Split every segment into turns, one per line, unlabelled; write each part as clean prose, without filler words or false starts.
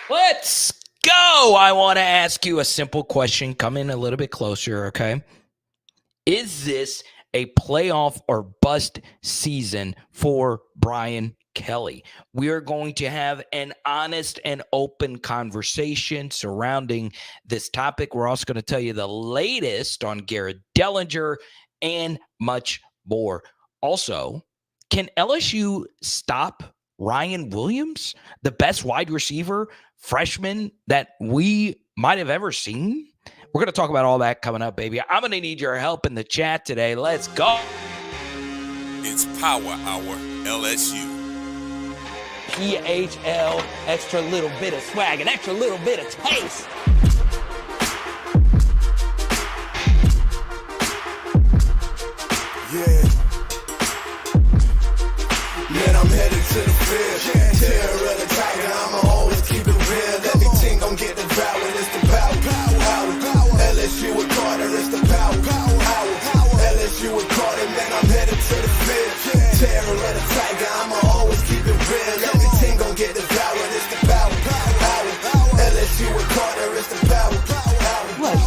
Let's go. I want to ask you a simple question. Come in a little bit closer, okay? Is this a playoff or bust season for Brian Kelly? We are going to have an honest and open conversation surrounding this topic. We're also going to tell you the latest on Garrett Dellinger and much more. Also, can LSU stop Ryan Williams, the best wide receiver freshman that we might have ever seen? We're going to talk about all that coming up, baby. I'm going to need your help in the chat today. Let's go.
It's Power Hour LSU.
PHL, extra little bit of swag, an extra little bit of taste.
Yeah. Man, I'm headed to the field. Terror of the tiger, I'ma always keep it real. Everything gon' get devoured, it's the power. LSU with Carter, it's the power. LSU with Carter, man, I'm headed to the field. Terror of the tiger, I'ma always keep it real. Everything gon' get devoured, it's the power. LSU with Carter, it's the power.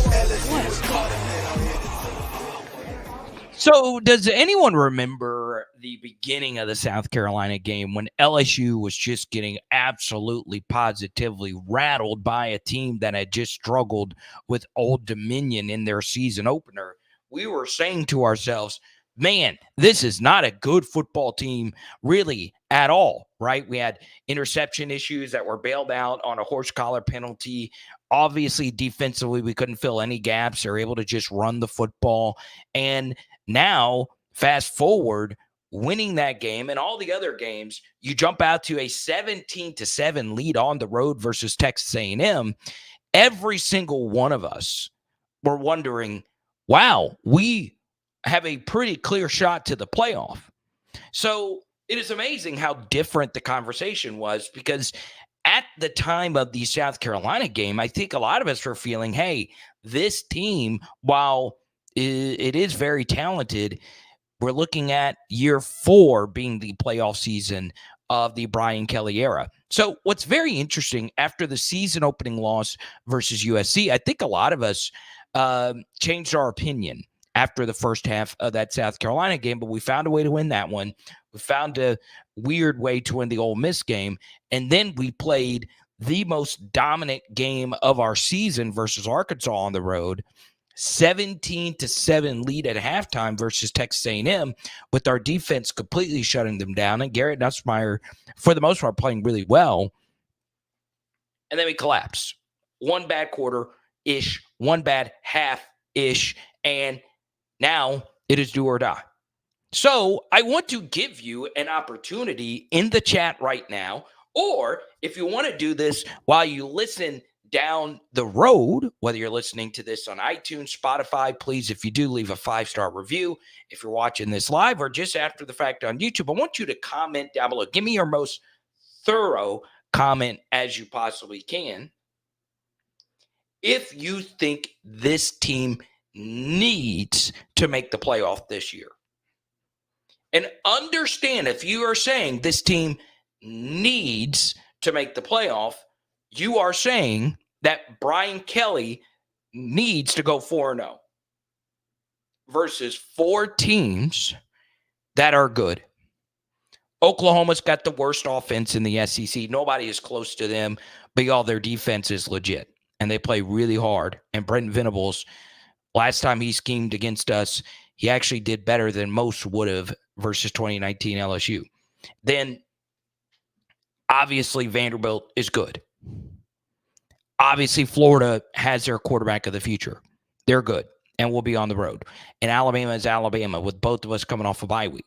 LSU with Carter, man, I'm headed to the field.
So, does anyone remember the beginning of the South Carolina game when LSU was just getting absolutely positively rattled by a team that had just struggled with Old Dominion in their season opener? We were saying to ourselves, man, this is not a good football team really at all, right? We had interception issues that were bailed out on a horse collar penalty. Obviously, defensively, we couldn't fill any gaps or able to just run the football. And now, fast forward, winning that game and all the other games, you jump out to a 17-7 lead on the road versus Texas A&M. Every single one of us were wondering, wow, we have a pretty clear shot to the playoff. So it is amazing how different the conversation was, because at the time of the South Carolina game, I think a lot of us were feeling, hey, this team, while it is very talented, we're looking at year 4 being the playoff season of the Brian Kelly era. So what's very interesting, after the season opening loss versus USC, I think a lot of us changed our opinion after the first half of that South Carolina game, but we found a way to win that one. We found a weird way to win the Ole Miss game, and then we played the most dominant game of our season versus Arkansas on the road, 17-7 lead at halftime versus Texas A&M, with our defense completely shutting them down, and Garrett Nussmeier, for the most part, playing really well. And then we collapse. One bad quarter-ish, one bad half-ish, and now it is do or die. So I want to give you an opportunity in the chat right now, or if you want to do this while you listen down the road, whether you're listening to this on iTunes, Spotify, please, if you do, leave a 5-star review. If you're watching this live or just after the fact on YouTube, I want you to comment down below. Give me your most thorough comment as you possibly can. If you think this team needs to make the playoff this year. And understand, if you are saying this team needs to make the playoff, you are saying that Brian Kelly needs to go 4-0 versus 4 teams that are good. Oklahoma's got the worst offense in the SEC. Nobody is close to them, but y'all, their defense is legit, and they play really hard. And Brent Venables, last time he schemed against us, he actually did better than most would have versus 2019 LSU. Then, obviously, Vanderbilt is good. Obviously, Florida has their quarterback of the future. They're good, and we'll be on the road. And Alabama is Alabama, with both of us coming off a bye week.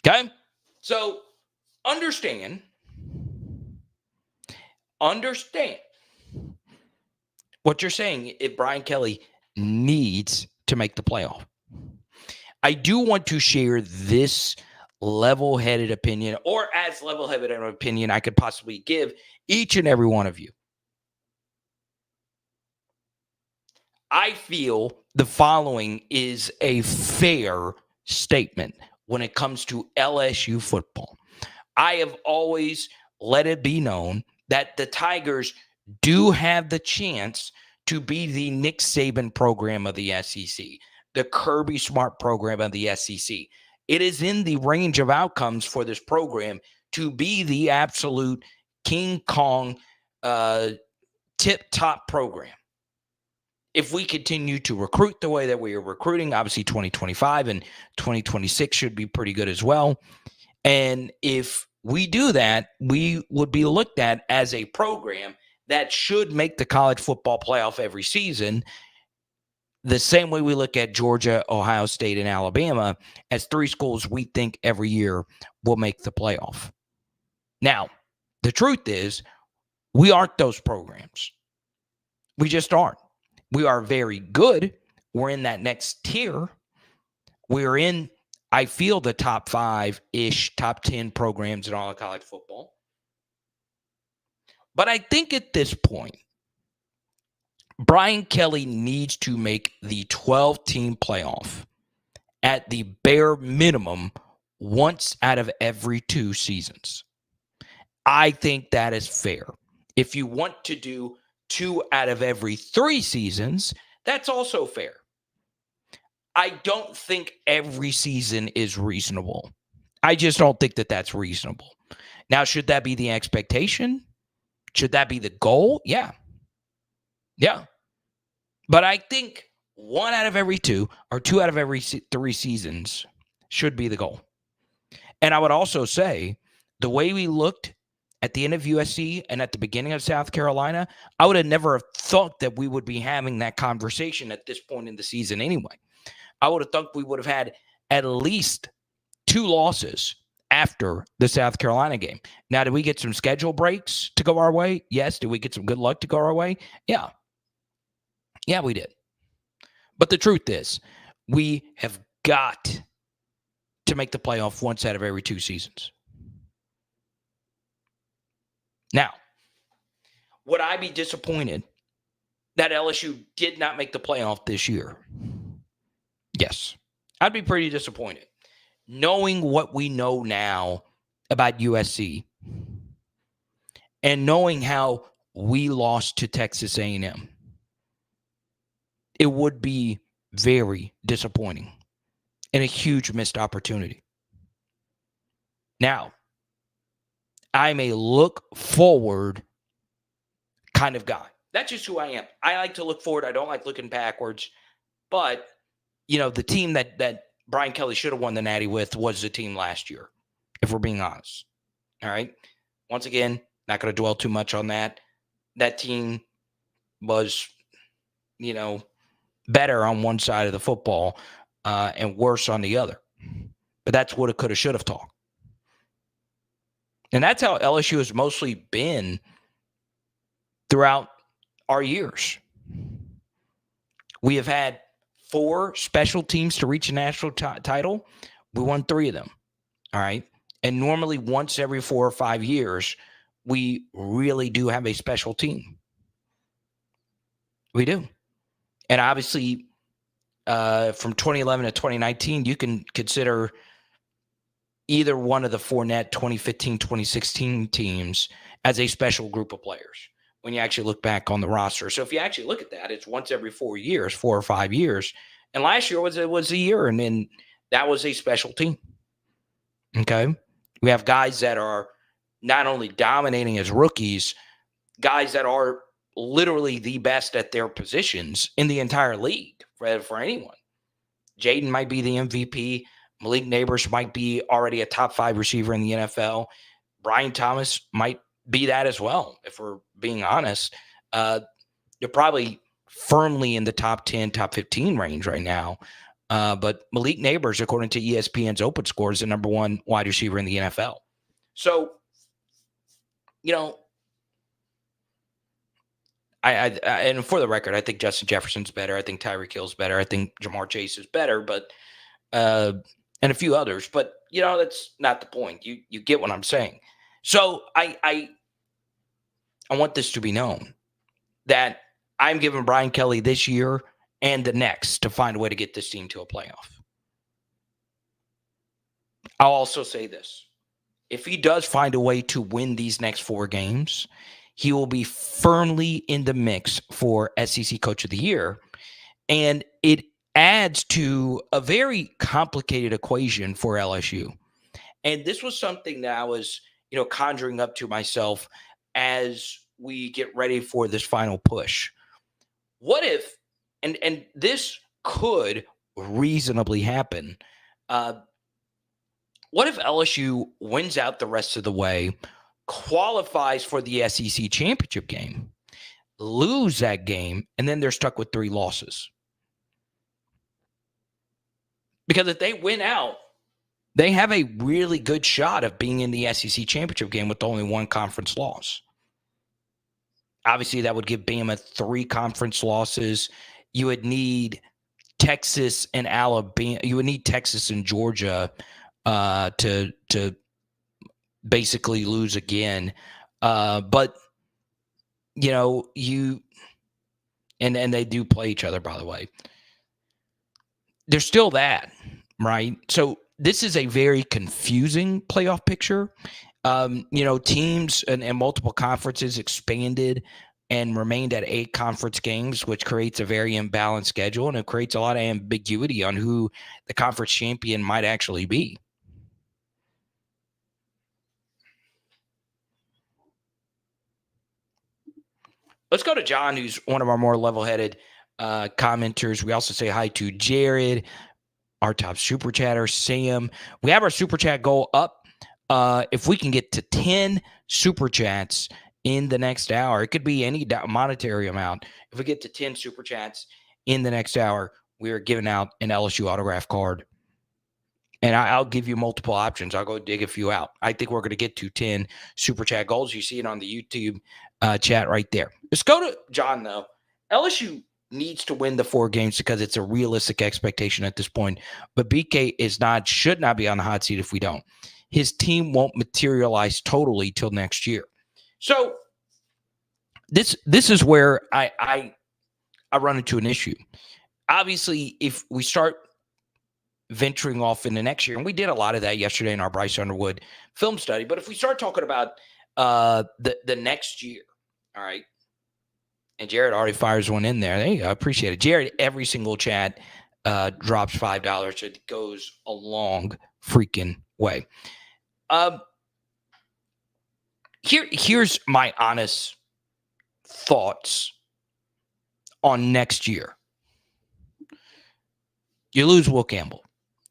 Okay? So, understand what you're saying if Brian Kelly needs to make the playoff. I do want to share this level-headed opinion, or as level-headed an opinion I could possibly give each and every one of you. I feel the following is a fair statement when it comes to LSU football. I have always let it be known that the Tigers do have the chance to be the Nick Saban program of the SEC, the Kirby Smart program of the SEC. It is in the range of outcomes for this program to be the absolute King Kong tip-top program. If we continue to recruit the way that we are recruiting, obviously 2025 and 2026 should be pretty good as well. And if we do that, we would be looked at as a program that should make the college football playoff every season, the same way we look at Georgia, Ohio State, and Alabama as three schools we think every year will make the playoff. Now, the truth is, we aren't those programs. We just aren't. We are very good. We're in that next tier. We're in, I feel, the top 5-ish, top 10 programs in all of college football. But I think at this point, Brian Kelly needs to make the 12-team playoff at the bare minimum once out of every 2 seasons. I think that is fair. If you want to do 2 out of every 3 seasons, that's also fair. I don't think every season is reasonable. I just don't think that that's reasonable. Now, should that be the expectation? Should that be the goal? Yeah. Yeah. But I think 1 out of every 2 or 2 out of every 3 seasons should be the goal. And I would also say the way we looked at the end of USC and at the beginning of South Carolina, I would have never thought that we would be having that conversation at this point in the season anyway. I would have thought we would have had at least 2 losses after the South Carolina game. Now, did we get some schedule breaks to go our way? Yes. Did we get some good luck to go our way? Yeah. Yeah, we did. But the truth is, we have got to make the playoff once out of every 2 seasons. Now, would I be disappointed that LSU did not make the playoff this year? Yes. I'd be pretty disappointed. Knowing what we know now about USC and knowing how we lost to Texas A&M, it would be very disappointing and a huge missed opportunity. Now, I'm a look forward kind of guy. That's just who I am. I like to look forward. I don't like looking backwards. But, you know, the team that Brian Kelly should have won the Natty with was the team last year, if we're being honest. All right. Once again, not going to dwell too much on that. That team was, you know, better on one side of the football and worse on the other. But that's what it could have, should have talked. And that's how LSU has mostly been throughout our years. We have had 4 special teams to reach a national title. We won 3 of them. All right. And normally once every 4 or 5 years, we really do have a special team. We do. And obviously, from 2011 to 2019, you can consider either one of the 4-net 2015, 2016 teams as a special group of players when you actually look back on the roster. So if you actually look at that, it's once every 4 years, 4 or 5 years. And last year was a year, and then that was a special team. Okay? We have guys that are not only dominating as rookies, guys that are literally the best at their positions in the entire league for anyone. Jaden might be the MVP. Malik Neighbors might be already a top 5 receiver in the NFL. Brian Thomas might be that as well, if we're being honest. They're probably firmly in the top 10, top 15 range right now. But Malik Neighbors, according to ESPN's Open Score, is the number 1 wide receiver in the NFL. So, you know, I and for the record, I think Justin Jefferson's better. I think Tyreek Hill's better. I think Jamar Chase is better, but and a few others. But you know, that's not the point. You get what I'm saying. So I want this to be known that I'm giving Brian Kelly this year and the next to find a way to get this team to a playoff. I'll also say this. If he does find a way to win these next 4 games, he will be firmly in the mix for SEC Coach of the Year. And it adds to a very complicated equation for LSU. And this was something that I was, conjuring up to myself as we get ready for this final push. What if, and this could reasonably happen, what if LSU wins out the rest of the way, qualifies for the SEC championship game, lose that game, and then they're stuck with 3 losses? Because if they win out, they have a really good shot of being in the SEC championship game with only 1 conference loss. Obviously, that would give Bama 3 conference losses. You would need Texas and Alabama. You would need Texas and Georgia to basically lose again. But you and they do play each other, by the way. There's still that, right? So this is a very confusing playoff picture. Teams and multiple conferences expanded and remained at 8 conference games, which creates a very imbalanced schedule, and it creates a lot of ambiguity on who the conference champion might actually be. Let's go to John, who's one of our more level-headed commenters. We also say hi to Jared, our top super chatter, Sam. We have our super chat goal up. If we can get to 10 super chats in the next hour, it could be any monetary amount. If we get to 10 super chats in the next hour, we are giving out an LSU autograph card. And I'll give you multiple options. I'll go dig a few out. I think we're going to get to 10 super chat goals. You see it on the YouTube chat right there. Let's go to John, though. LSU needs to win the 4 games because it's a realistic expectation at this point. But BK should not be on the hot seat if we don't. His team won't materialize totally till next year. So this is where I run into an issue. Obviously, if we start venturing off into next year, and we did a lot of that yesterday in our Bryce Underwood film study, but if we start talking about the next year, all right, and Jared already fires one in there. There you go. I appreciate it. Jared, every single chat drops $5. It goes a long freaking way. Here's my honest thoughts on next year. You lose Will Campbell.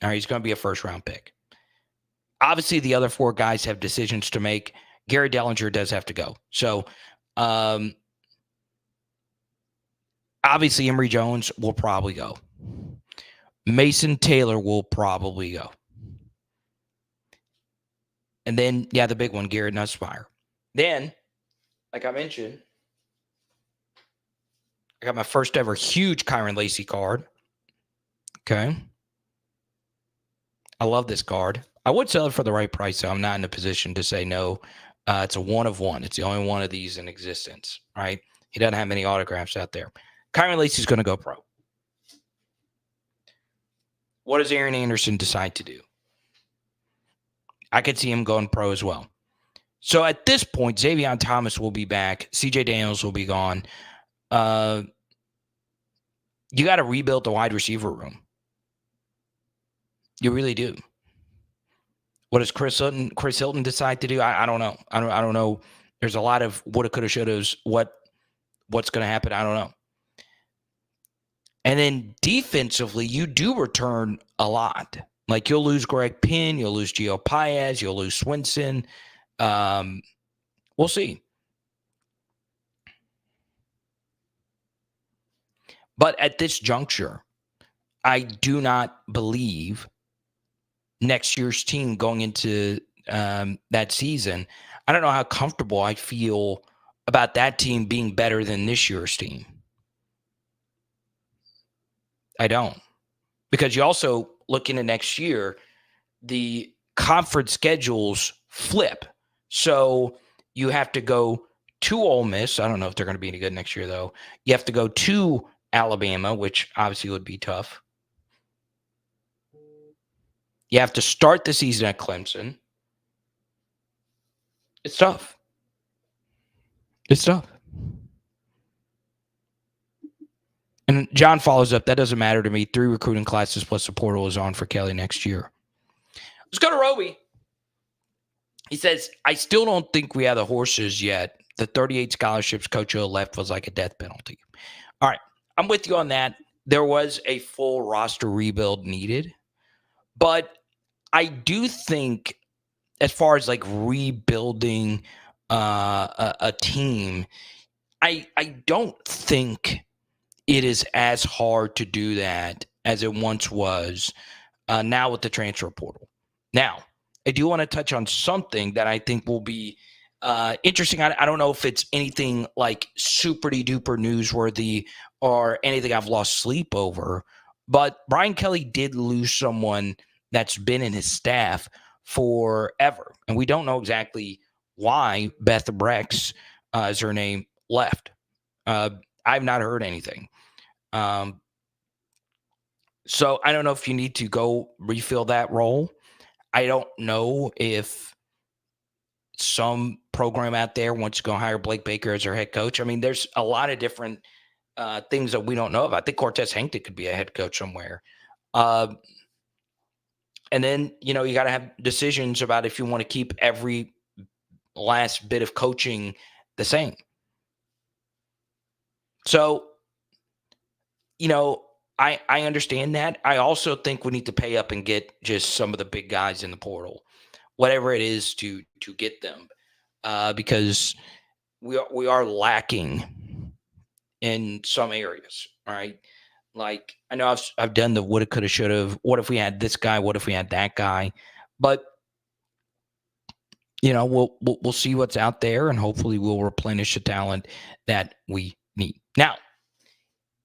All right, he's going to be a first-round pick. Obviously, the other 4 guys have decisions to make. Gary Dellinger does have to go. So, obviously, Emory Jones will probably go. Mason Taylor will probably go. And then, the big one, Garrett Nussmeier. Then, like I mentioned, I got my first ever huge Kyron Lacey card. Okay. I love this card. I would sell it for the right price, so I'm not in a position to say no. It's a 1 of 1. It's the only one of these in existence, right? He doesn't have many autographs out there. Kyron Lacey's going to go pro. What does Aaron Anderson decide to do? I could see him going pro as well. So at this point, Xavier Thomas will be back. CJ Daniels will be gone. You got to rebuild the wide receiver room. You really do. What does Chris Hilton decide to do? I don't know. I don't know. There's a lot of woulda, coulda, shouldas. What's going to happen? I don't know. And then defensively, you do return a lot. Like you'll lose Greg Penn, you'll lose Gio Paez, you'll lose Swinson. We'll see. But at this juncture, I do not believe next year's team going into that season. I don't know how comfortable I feel about that team being better than this year's team. I don't. Because you also look into next year, the conference schedules flip. So you have to go to Ole Miss. I don't know if they're going to be any good next year, though. You have to go to Alabama, which obviously would be tough. You have to start the season at Clemson. It's tough. It's tough. And John follows up, that doesn't matter to me. 3 recruiting classes plus the portal is on for Kelly next year. Let's go to Roby. He says, I still don't think we have the horses yet. The 38 scholarships Coach O left was like a death penalty. All right, I'm with you on that. There was a full roster rebuild needed. But I do think as far as like rebuilding a team, I don't think it is as hard to do that as it once was now with the transfer portal. Now, I do want to touch on something that I think will be interesting. I don't know if it's anything like super duper newsworthy or anything I've lost sleep over, but Brian Kelly did lose someone that's been in his staff forever. And we don't know exactly why Beth Brex, is her name, left. I've not heard anything. So I don't know if you need to go refill that role. I don't know if some program out there wants to go hire Blake Baker as their head coach. I mean, there's a lot of different things that we don't know about. I think Cortez Hankton could be a head coach somewhere. And then, you got to have decisions about if you want to keep every last bit of coaching the same. So, I understand that. I also think we need to pay up and get just some of the big guys in the portal, whatever it is to get them, because we are lacking in some areas. All right. Like, I know I've done the woulda, coulda, shoulda. What if we had this guy? What if we had that guy? But we'll see what's out there, and hopefully we'll replenish the talent that we need. Now,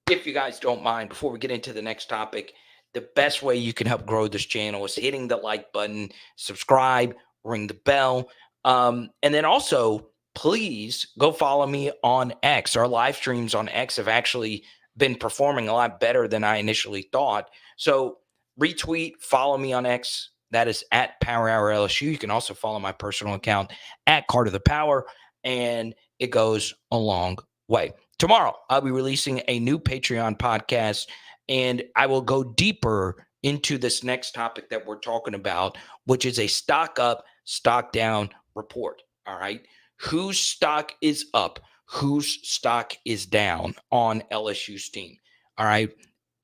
if you guys don't mind, before we get into the next topic, the best way you can help grow this channel is hitting the like button, subscribe, ring the bell, and then also please go follow me on X. Our live streams on X have actually been performing a lot better than I initially thought. So retweet, follow me on X. That is at Power Hour LSU. You can also follow my personal account at Card of the Power, and it goes a long way. Tomorrow, I'll be releasing a new Patreon podcast, and I will go deeper into this next topic that we're talking about, which is a stock up, stock down report. All right. Whose stock is up? Whose stock is down on LSU's team? All right.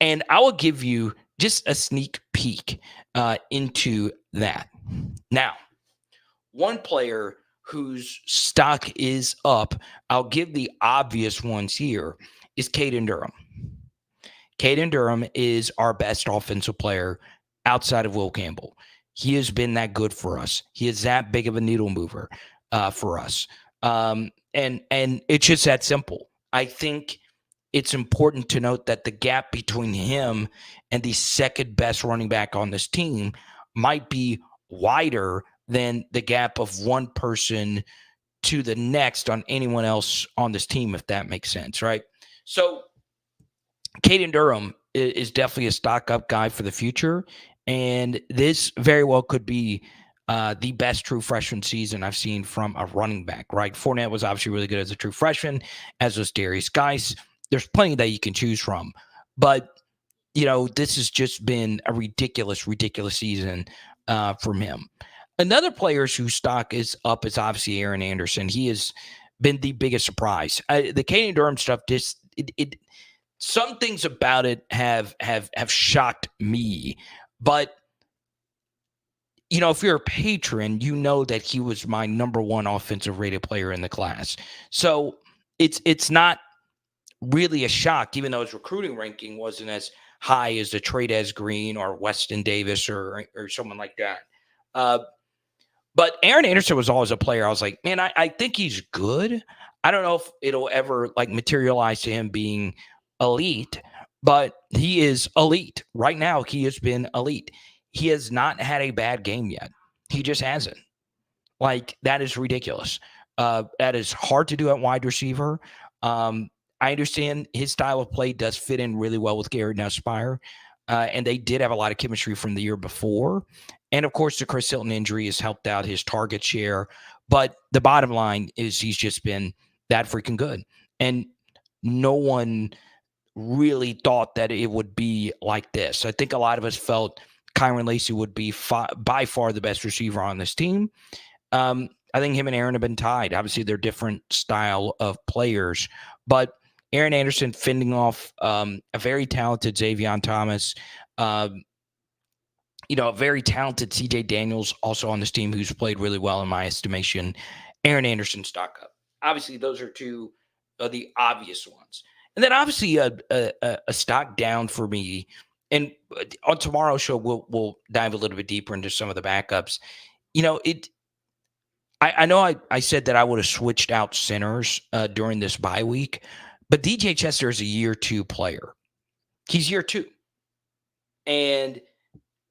And I will give you just a sneak peek into that. Now, one player whose stock is up, I'll give the obvious ones here, is Caden Durham. Caden Durham is our best offensive player outside of Will Campbell. He has been that good for us. He is that big of a needle mover for us. And it's just that simple. I think it's important to note that the gap between him and the second best running back on this team might be wider than the gap of one person to the next on anyone else on this team, if that makes sense, right? So Caden Durham is definitely a stock up guy for the future, and this very well could be the best true freshman season I've seen from a running back, right? Fournette was obviously really good as a true freshman, as was Darius Geis. There's plenty that you can choose from, but this has just been a ridiculous season from him. Another player whose stock is up is obviously Aaron Anderson. He has been the biggest surprise. The Caden Durham stuff, some things about it have shocked me, but if you're a patron, you know that he was my number one offensive rated player in the class. So it's not really a shock, even though his recruiting ranking wasn't as high as the Tradez Green or Weston Davis or someone like that. But Aaron Anderson was always a player. I was like, man, I think he's good. I don't know if it'll ever materialize to him being elite, but he is elite. Right now, he has been elite. He has not had a bad game yet. He just hasn't. That is ridiculous. That is hard to do at wide receiver. I understand his style of play does fit in really well with Garrett Nussmeier, and they did have a lot of chemistry from the year before. And, of course, the Chris Hilton injury has helped out his target share. But the bottom line is he's just been that freaking good. And no one really thought that it would be like this. I think a lot of us felt Kyron Lacy would be by far the best receiver on this team. I think him and Aaron have been tied. Obviously, they're different style of players, but Aaron Anderson fending off a very talented Xavier Thomas, a very talented CJ Daniels also on this team who's played really well in my estimation. Aaron Anderson stock up. Obviously, those are two of the obvious ones. And then obviously a stock down for me. And on tomorrow's show, we'll dive a little bit deeper into some of the backups. I know I said that I would have switched out centers during this bye week, but DJ Chester is a year 2 player. He's year 2. And,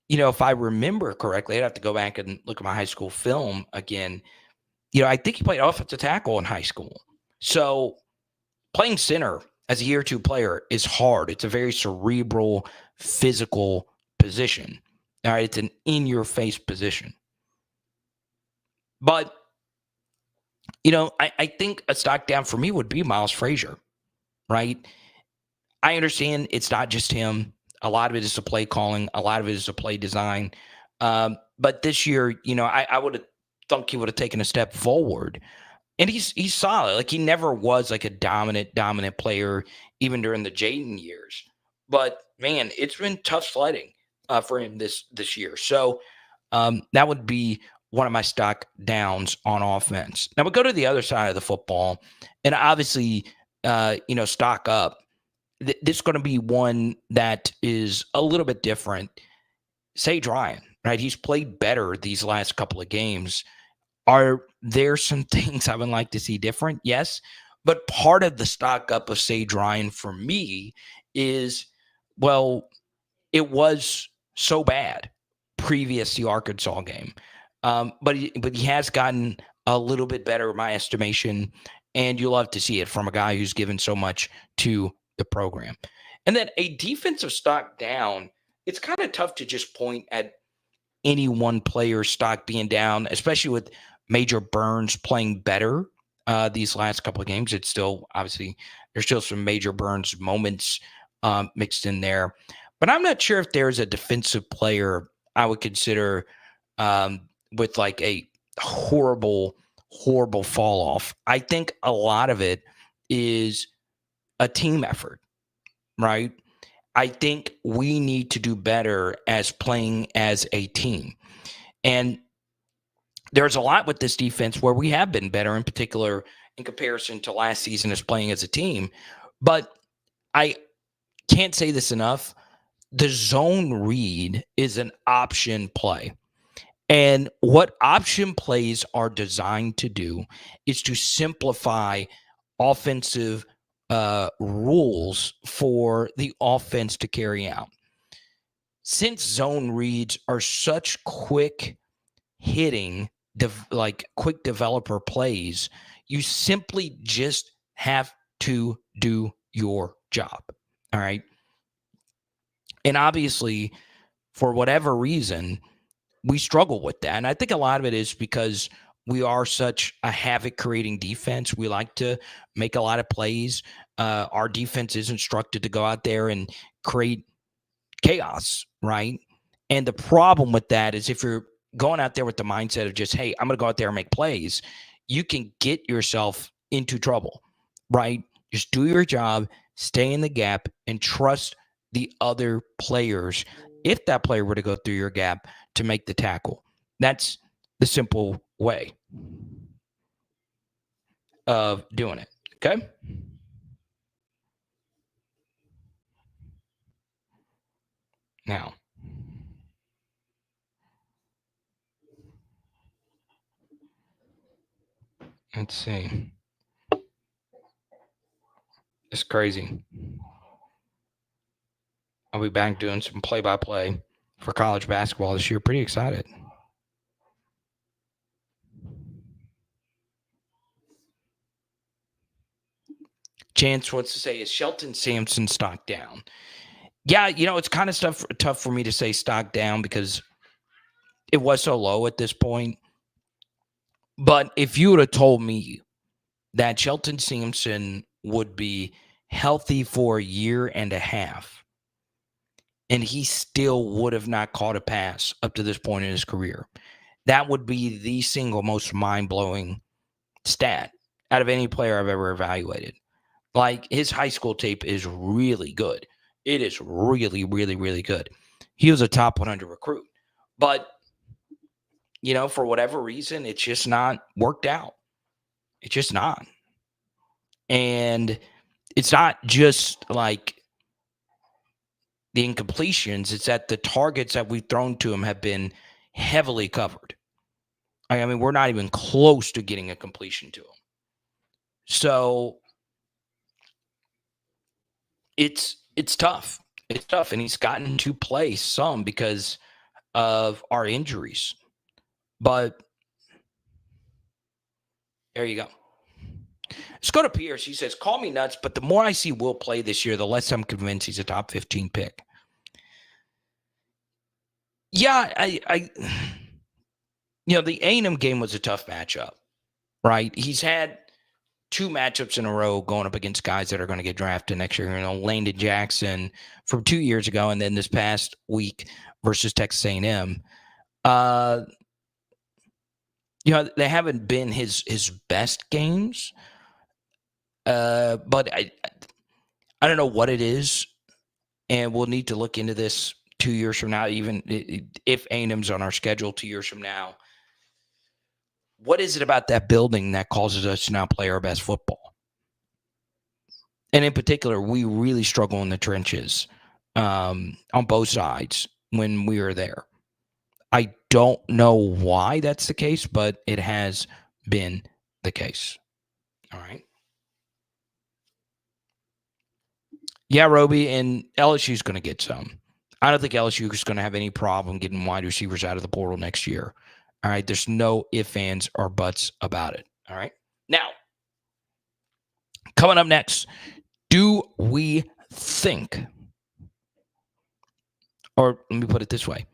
if I remember correctly, I'd have to go back and look at my high school film again. I think he played offensive tackle in high school. So playing center as a year 2 player is hard. It's a very cerebral, physical position. All right. It's an in-your-face position. But, I think a stock down for me would be Miles Frazier, right? I understand it's not just him. A lot of it is the play calling. A lot of it is the play design. But this year, I would have thought he would have taken a step forward. And he's solid. Like, he never was like a dominant player, even during the Jaden years. But, man, it's been tough sledding for him this year. So that would be one of my stock downs on offense. Now, we'll go to the other side of the football. And obviously, stock up. This is going to be one that is a little bit different. Sage Ryan, right? He's played better these last couple of games. Are there some things I would like to see different? Yes. But part of the stock up of Sage Ryan for me is, well, it was so bad previous to the Arkansas game. But he has gotten a little bit better, in my estimation. And you love to see it from a guy who's given so much to the program. And then a defensive stock down, it's kind of tough to just point at any one player's stock being down, especially with Major Burns playing better these last couple of games. It's still, obviously, there's still some Major Burns moments mixed in there. But I'm not sure if there's a defensive player I would consider with like a horrible fall off. I think a lot of it is a team effort, right? I think we need to do better as playing as a team. And there's a lot with this defense where we have been better, in particular in comparison to last season as playing as a team. But I can't say this enough. The zone read is an option play. And what option plays are designed to do is to simplify offensive rules for the offense to carry out. Since zone reads are such quick hitting, quick developer plays, you simply just have to do your job. All right. And obviously, for whatever reason, we struggle with that. And I think a lot of it is because we are such a havoc-creating defense. We like to make a lot of plays. Our defense is instructed to go out there and create chaos, right? And the problem with that is if you're going out there with the mindset of just, hey, I'm going to go out there and make plays, you can get yourself into trouble, right? Just do your job, stay in the gap, and trust the other players, if that player were to go through your gap, to make the tackle. That's the simple way of doing it. Okay. Now, let's see. It's crazy. I'll be back doing some play-by-play for college basketball this year. Pretty excited. Chance wants to say, is Shelton Sampson stock down? Yeah, it's kind of tough for me to say stock down because it was so low at this point. But if you would have told me that Shelton Sampson would be healthy for a year and a half, and he still would have not caught a pass up to this point in his career. That would be the single most mind-blowing stat out of any player I've ever evaluated. Like, his high school tape is really good. It is really, really, really good. He was a top 100 recruit. But, for whatever reason, it's just not worked out. It's just not. And it's not just like the incompletions. It's that the targets that we've thrown to him have been heavily covered. I mean, we're not even close to getting a completion to him. So it's tough. It's tough. And he's gotten to play some because of our injuries. But there you go. Let's go to Pierce. He says, call me nuts, but the more I see Will play this year, the less I'm convinced he's a top 15 pick. Yeah, the A&M game was a tough matchup, right? He's had 2 matchups in a row going up against guys that are going to get drafted next year. Landon Jackson from 2 years ago, and then this past week versus Texas A&M. They haven't been his best games. But I don't know what it is, and we'll need to look into this 2 years from now, even if A&M's on our schedule 2 years from now. What is it about that building that causes us to now play our best football? And in particular, we really struggle in the trenches on both sides when we are there. I don't know why that's the case, but it has been the case. All right. Yeah, Roby, and LSU's going to get some. I don't think LSU is going to have any problem getting wide receivers out of the portal next year. All right, there's no ifs, ands, or buts about it. All right. Now, coming up next, do we think, or let me put it this way,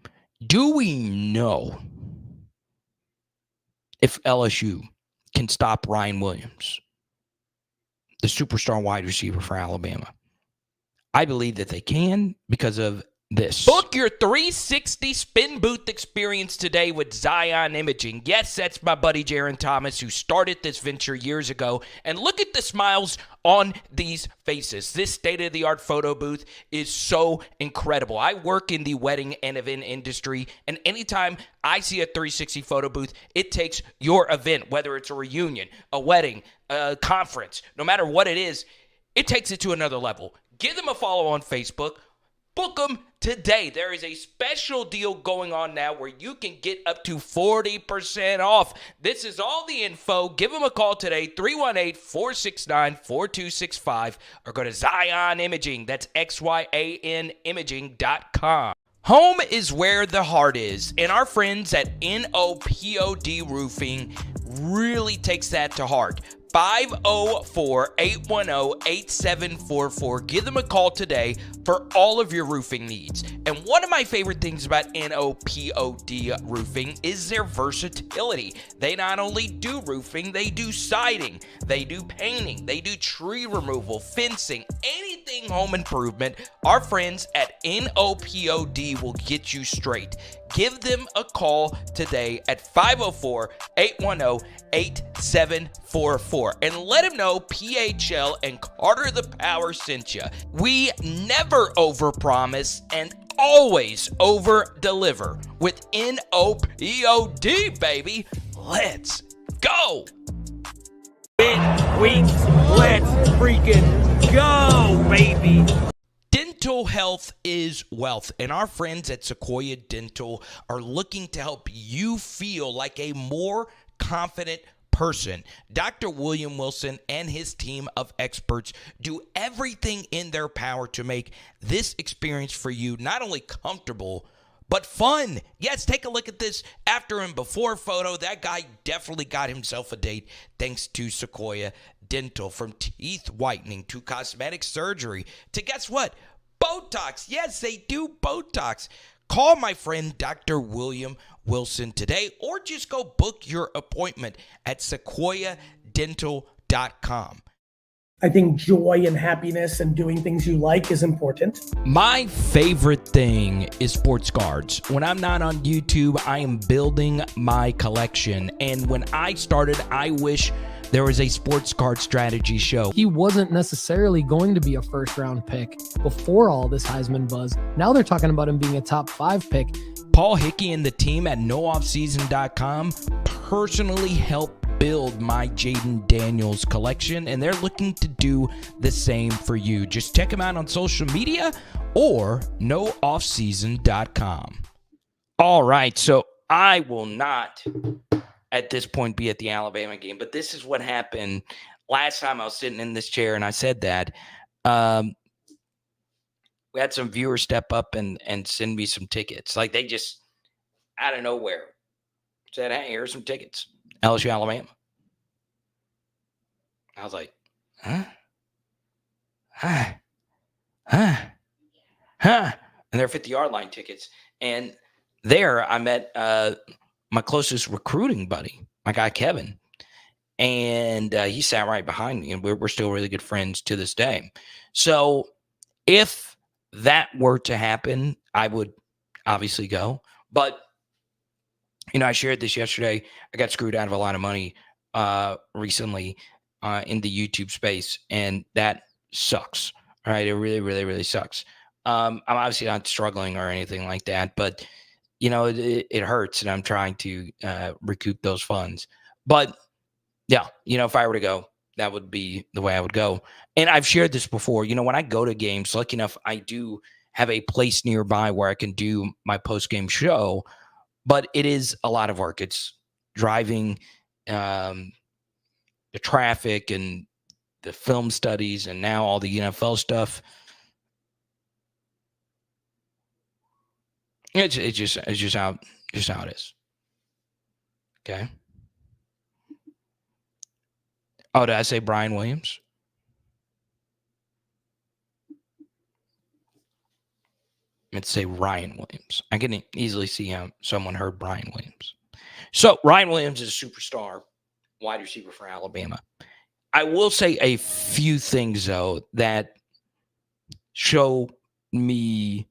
do we know if LSU can stop Ryan Williams, the superstar wide receiver for Alabama? I believe that they can because of this. Book your 360 spin booth experience today with Zion Imaging. Yes, that's my buddy Jaron Thomas who started this venture years ago. And look at the smiles on these faces. This state-of-the-art photo booth is so incredible. I work in the wedding and event industry, and anytime I see a 360 photo booth, it takes your event, whether it's a reunion, a wedding, a conference, no matter what it is, it takes it to another level. Give them a follow on Facebook. Book them today. There is a special deal going on now where you can get up to 40% off. This is all the info. Give them a call today, 318-469-4265, or go to Zion Imaging. That's XYAN Imaging.com. Home is where the heart is, and our friends at NOPOD Roofing really takes that to heart. 504-810-8744. Give them a call today for all of your roofing needs. And one of my favorite things about NOPOD Roofing is their versatility. They not only do roofing, they do siding, they do painting, they do tree removal, fencing, anything home improvement. Our friends at NOPOD will get you straight. Give them a call today at 504-810-8744 and let them know PHL and Carter the Power sent you. We never overpromise and always over-deliver with NOPOD, baby. Let's go. Weeks, let's freaking go, baby. Dental health is wealth, and our friends at Sequoia Dental are looking to help you feel like a more confident person. Dr. William Wilson and his team of experts do everything in their power to make this experience for you not only comfortable, but fun. Yes, take a look at this after and before photo. That guy definitely got himself a date thanks to Sequoia Dental. From teeth whitening to cosmetic surgery to, guess what? Botox. Yes, they do Botox. Call my friend Dr. William Wilson today or just go book your appointment at sequoiadental.com. LSUFootball.com.
I think joy and happiness and doing things you like is important.
My favorite thing is sports cards. When I'm not on YouTube, I am building my collection. And when I started, I wish there was a sports card strategy show.
He wasn't necessarily going to be a first-round pick before all this Heisman buzz. Now they're talking about him being a top 5 pick.
Paul Hickey and the team at nooffseason.com personally helped build my Jaden Daniels collection, and they're looking to do the same for you. Just check them out on social media or nooffseason.com. All right, so I will not at this point be at the Alabama game, but this is what happened last time I was sitting in this chair and I said that. We had some viewers step up and send me some tickets. Like they just out of nowhere said, hey, here's some tickets. LSU, Alabama. I was like, huh? And they're 50-yard line tickets. And there I met my closest recruiting buddy, my guy Kevin. And he sat right behind me, and we're still really good friends to this day. So if that were to happen, I would obviously go. But, I shared this yesterday. I got screwed out of a lot of money recently in the YouTube space, and that sucks. Right? It really, really, really sucks. I'm obviously not struggling or anything like that, but, it hurts, and I'm trying to recoup those funds. But, yeah, if I were to go, that would be the way I would go. And I've shared this before. When I go to games, lucky enough, I do have a place nearby where I can do my post-game show, but it is a lot of work. It's driving, the traffic and the film studies, and now all the NFL stuff. It's just how it is. Okay. Oh, did I say Brian Williams? I meant to say Ryan Williams. I can easily see how someone heard Brian Williams. So Ryan Williams is a superstar wide receiver for Alabama. I will say a few things, though, that show me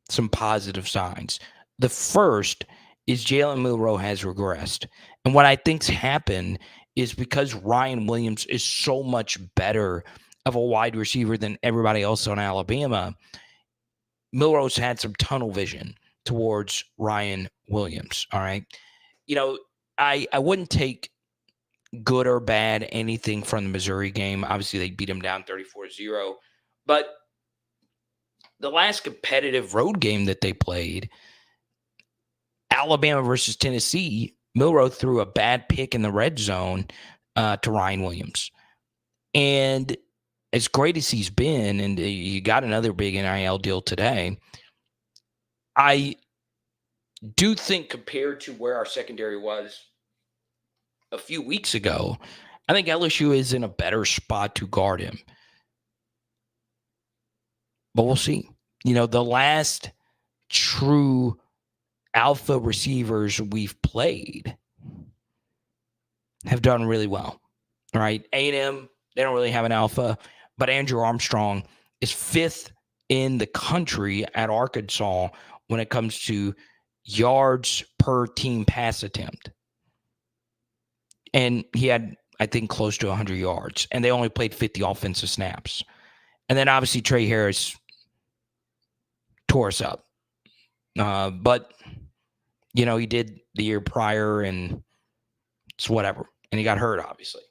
some positive signs. The first is Jalen Milroe has regressed. And what I think's happened is because Ryan Williams is so much better of a wide receiver than everybody else on Alabama, Milroe's had some tunnel vision towards Ryan Williams, all right? I wouldn't take good or bad anything from the Missouri game. Obviously, they beat him down 34-0. But the last competitive road game that they played, Alabama versus Tennessee, Milroe threw a bad pick in the red zone to Ryan Williams. And as great as he's been, and you got another big NIL deal today, I do think compared to where our secondary was a few weeks ago, I think LSU is in a better spot to guard him. But we'll see. The last true alpha receivers we've played have done really well. All right. A&M, they don't really have an alpha, but Andrew Armstrong is 5th in the country at Arkansas when it comes to yards per team pass attempt. And he had, I think, close to 100 yards, and they only played 50 offensive snaps. And then obviously Trey Harris tore us up. But, he did the year prior, and it's whatever. And he got hurt, obviously.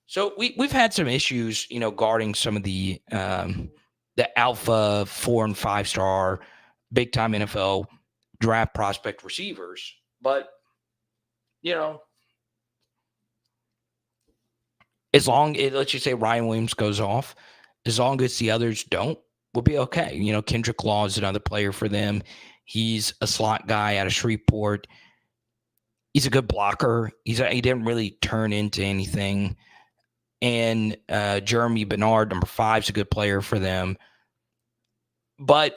So we've had some issues, guarding some of the alpha 4- and 5-star big-time NFL draft prospect receivers. But, as long as, let's just say Ryan Williams goes off, as long as the others don't, we'll be okay. Kendrick Law is another player for them. He's a slot guy out of Shreveport. He's a good blocker. He didn't really turn into anything. And Jeremy Bernard, number 5, is a good player for them. But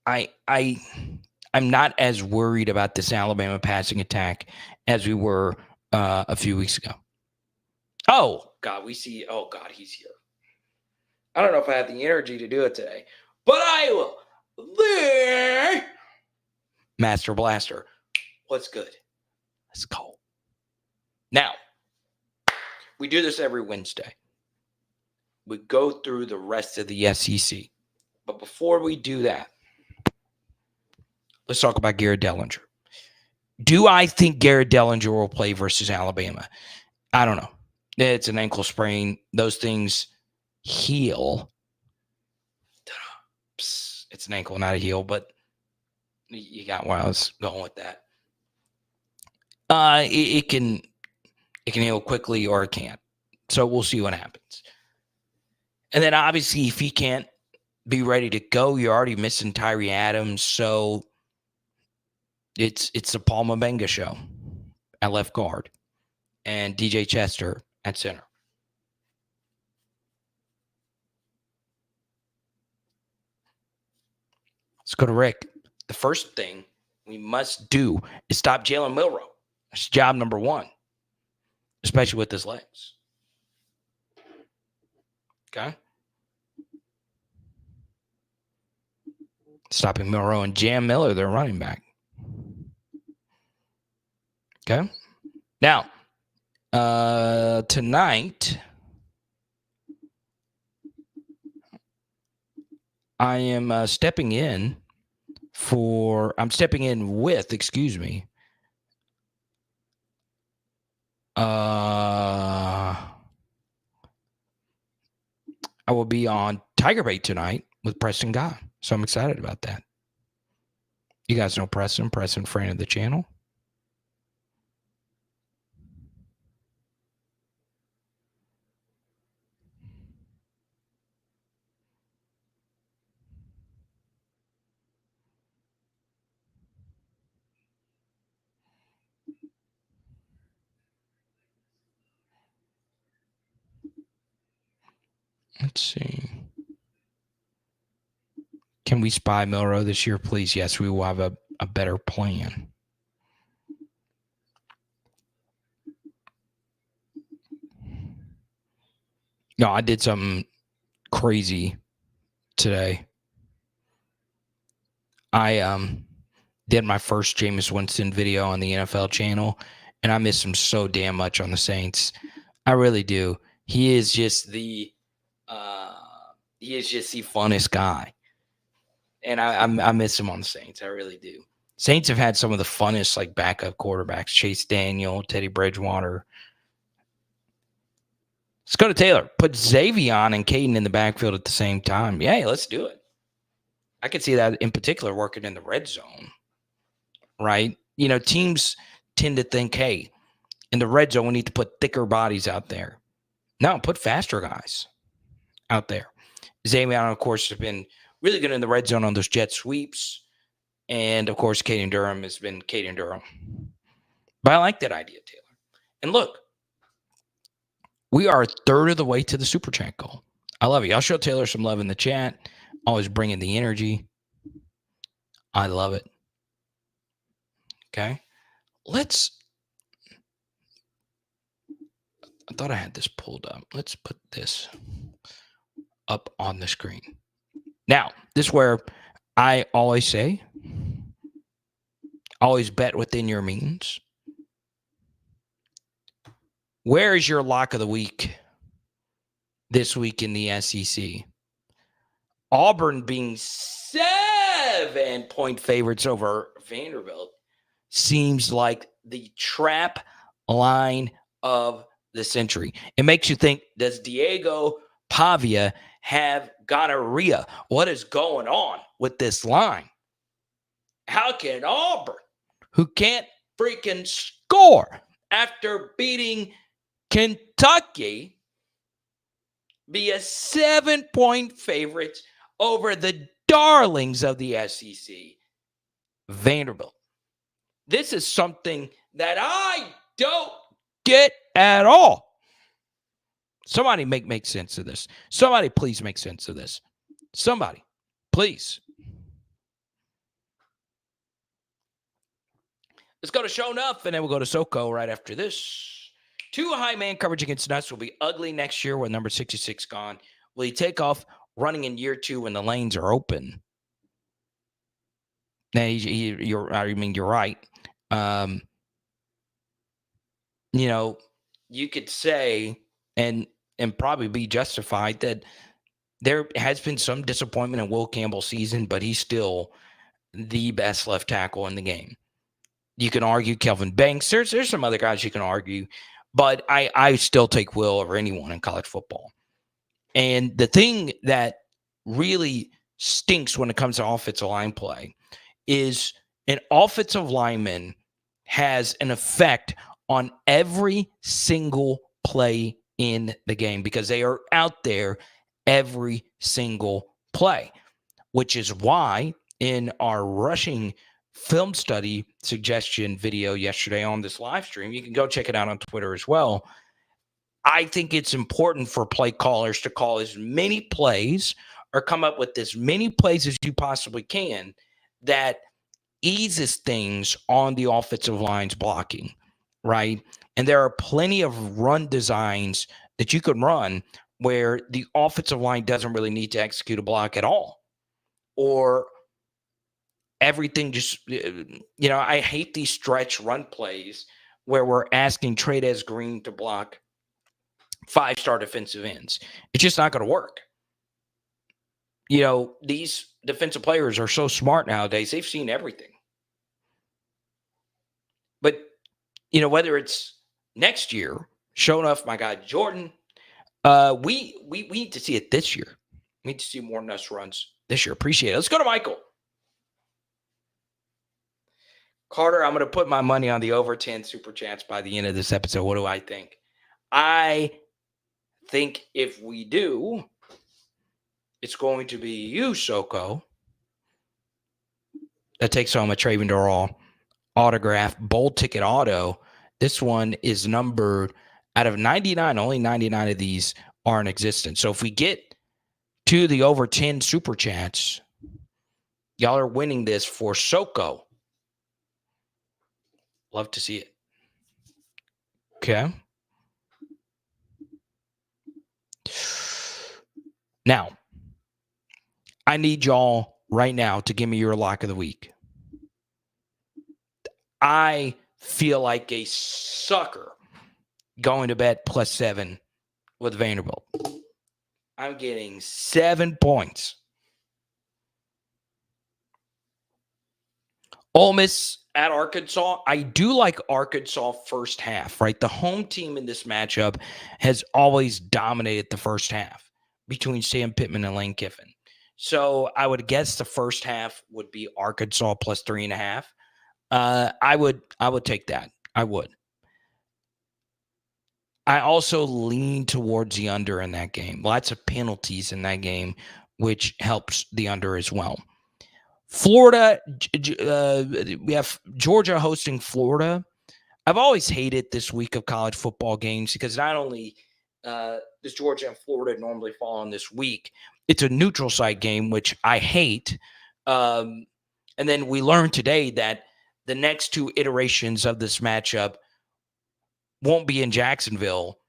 I'm not as worried about this Alabama passing attack as we were a few weeks ago. Oh, God, oh, God, he's here. I don't know if I have the energy to do it today, but I will. There. Master Blaster. What's good? Let's go. Now, we do this every Wednesday. We go through the rest of the SEC. But before we do that, let's talk about Garrett Dellinger. Do I think Garrett Dellinger will play versus Alabama? I don't know. It's an ankle sprain. Those things heal. It's an ankle, not a heel, but you got where I was going with that. It can heal quickly or it can't. So we'll see what happens. And then obviously, if he can't be ready to go, you're already missing Tyree Adams. So it's the Paul Mabenga show at left guard and DJ Chester at center. Let's go to Rick. The first thing we must do is stop Jalen Milroe. That's job number one, especially with his legs. Okay? Stopping Milroe and Jam Miller, their running back. Okay? Now, tonight, I am stepping in with, I will be on Tiger Bait tonight with Preston Guy. So I'm excited about that. You guys know Preston, friend of the channel. Let's see. Can we spy Milroe this year, please? Yes, we will have a better plan. No, I did something crazy today. I did my first Jameis Winston video on the NFL channel, and I miss him so damn much on the Saints. I really do. He is just the funnest guy. And I miss him on the Saints. I really do. Saints have had some of the funnest like backup quarterbacks. Chase Daniel, Teddy Bridgewater. Let's go to Taylor. Put Xavion and Caden in the backfield at the same time. Yeah, let's do it. I could see that in particular working in the red zone. Right? You know, teams tend to think, hey, in the red zone, we need to put thicker bodies out there. No, put faster guys out there. Xavion, of course, has been really good in the red zone on those jet sweeps. And, of course, Caden Durham has been Caden Durham. But I like that idea, Taylor. And look, we are a third of the way to the Super Chat goal. I love it. I'll show Taylor some love in the chat. Always bringing the energy. I love it. Okay. I thought I had this pulled up. Let's put this up on the screen. Now, this is where I always say, always bet within your means. Where is your lock of the week this week in the SEC? Auburn being 7-point favorites over Vanderbilt seems like the trap line of the century. It makes you think, does Diego Pavia have gonorrhea? What is going on with this line? How can Auburn, who can't freaking score after beating Kentucky, be a 7-point favorite over the darlings of the SEC, Vanderbilt? This is something that I don't get at all. Somebody make sense of this. Somebody please make sense of this. Somebody, please. Let's go to Show Enough, and then we'll go to SoCo right after this. Too high man coverage against nuts will be ugly next year with number 66 gone. Will he take off running in year 2 when the lanes are open? Now, you're right. You could say and probably be justified that there has been some disappointment in Will Campbell's season, but he's still the best left tackle in the game. You can argue Kelvin Banks. There's some other guys you can argue, but I still take Will over anyone in college football. And the thing that really stinks when it comes to offensive line play is an offensive lineman has an effect on every single play in the game because they are out there every single play, which is why in our rushing film study suggestion video yesterday on this live stream, you can go check it out on Twitter as well. I think it's important for play callers to call as many plays or come up with as many plays as you possibly can that eases things on the offensive line's blocking, right? And there are plenty of run designs that you can run where the offensive line doesn't really need to execute a block at all. Or everything just, I hate these stretch run plays where we're asking Trades Green to block 5-star defensive ends. It's just not going to work. These defensive players are so smart nowadays. They've seen everything. But, whether it's next year, showing off my guy Jordan, we need to see it this year. We need to see more nuts runs this year. Appreciate it. Let's go to Michael. Carter, I'm going to put my money on the over 10 super chats by the end of this episode. What do I think? I think if we do, it's going to be you, Soko, that takes home a Traven Durrell autograph bold ticket auto. This one is numbered out of 99. Only 99 of these are in existence. So if we get to the over 10 super chats, y'all are winning this for Soko. Love to see it. Okay. Now, I need y'all right now to give me your lock of the week. I feel like a sucker going to bet +7 with Vanderbilt. I'm getting 7 points. Ole Miss at Arkansas. I do like Arkansas first half, right? The home team in this matchup has always dominated the first half between Sam Pittman and Lane Kiffin. So I would guess the first half would be Arkansas +3.5. I would take that. I would. I also lean towards the under in that game. Lots of penalties in that game, which helps the under as well. Florida, we have Georgia hosting Florida. I've always hated this week of college football games because not only does Georgia and Florida normally fall on this week, it's a neutral site game, which I hate. And then we learned today that the next 2 iterations of this matchup won't be in Jacksonville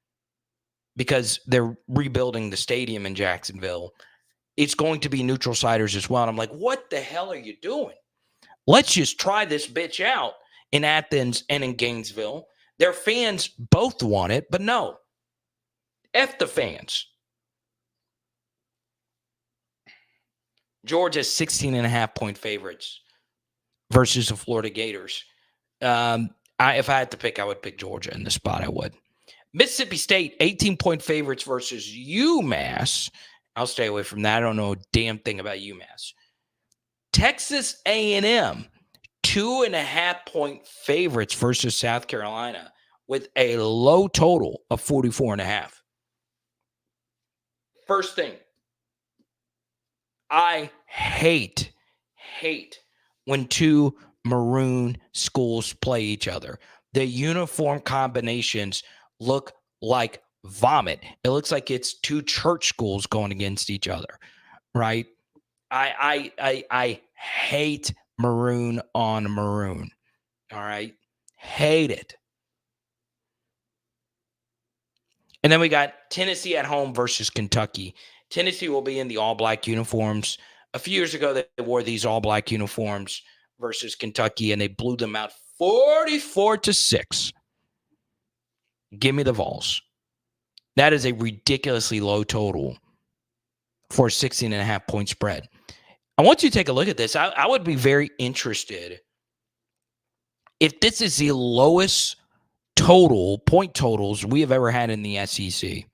because they're rebuilding the stadium in Jacksonville. It's going to be neutral siders as well. And I'm like, what the hell are you doing? Let's just try this bitch out in Athens and in Gainesville. Their fans both want it, but no. F the fans. Georgia's 16.5-point favorites versus the Florida Gators. If I had to pick, I would pick Georgia in this spot. I would. Mississippi State, 18-point favorites versus UMass. I'll stay away from that. I don't know a damn thing about UMass. Texas A&M, 2.5-point favorites versus South Carolina with a low total of 44.5. First thing, I hate when 2 maroon schools play each other. The uniform combinations look like vomit. It looks like it's 2 church schools going against each other, right? I hate maroon on maroon. All right. Hate it. And then we got Tennessee at home versus Kentucky. Tennessee will be in the all-black uniforms. A few years ago, they wore these all-black uniforms versus Kentucky, and they blew them out 44-6. Give me the Vols. That is a ridiculously low total for a 16.5-point spread. I want you to take a look at this. I would be very interested if this is the lowest point totals we have ever had in the SEC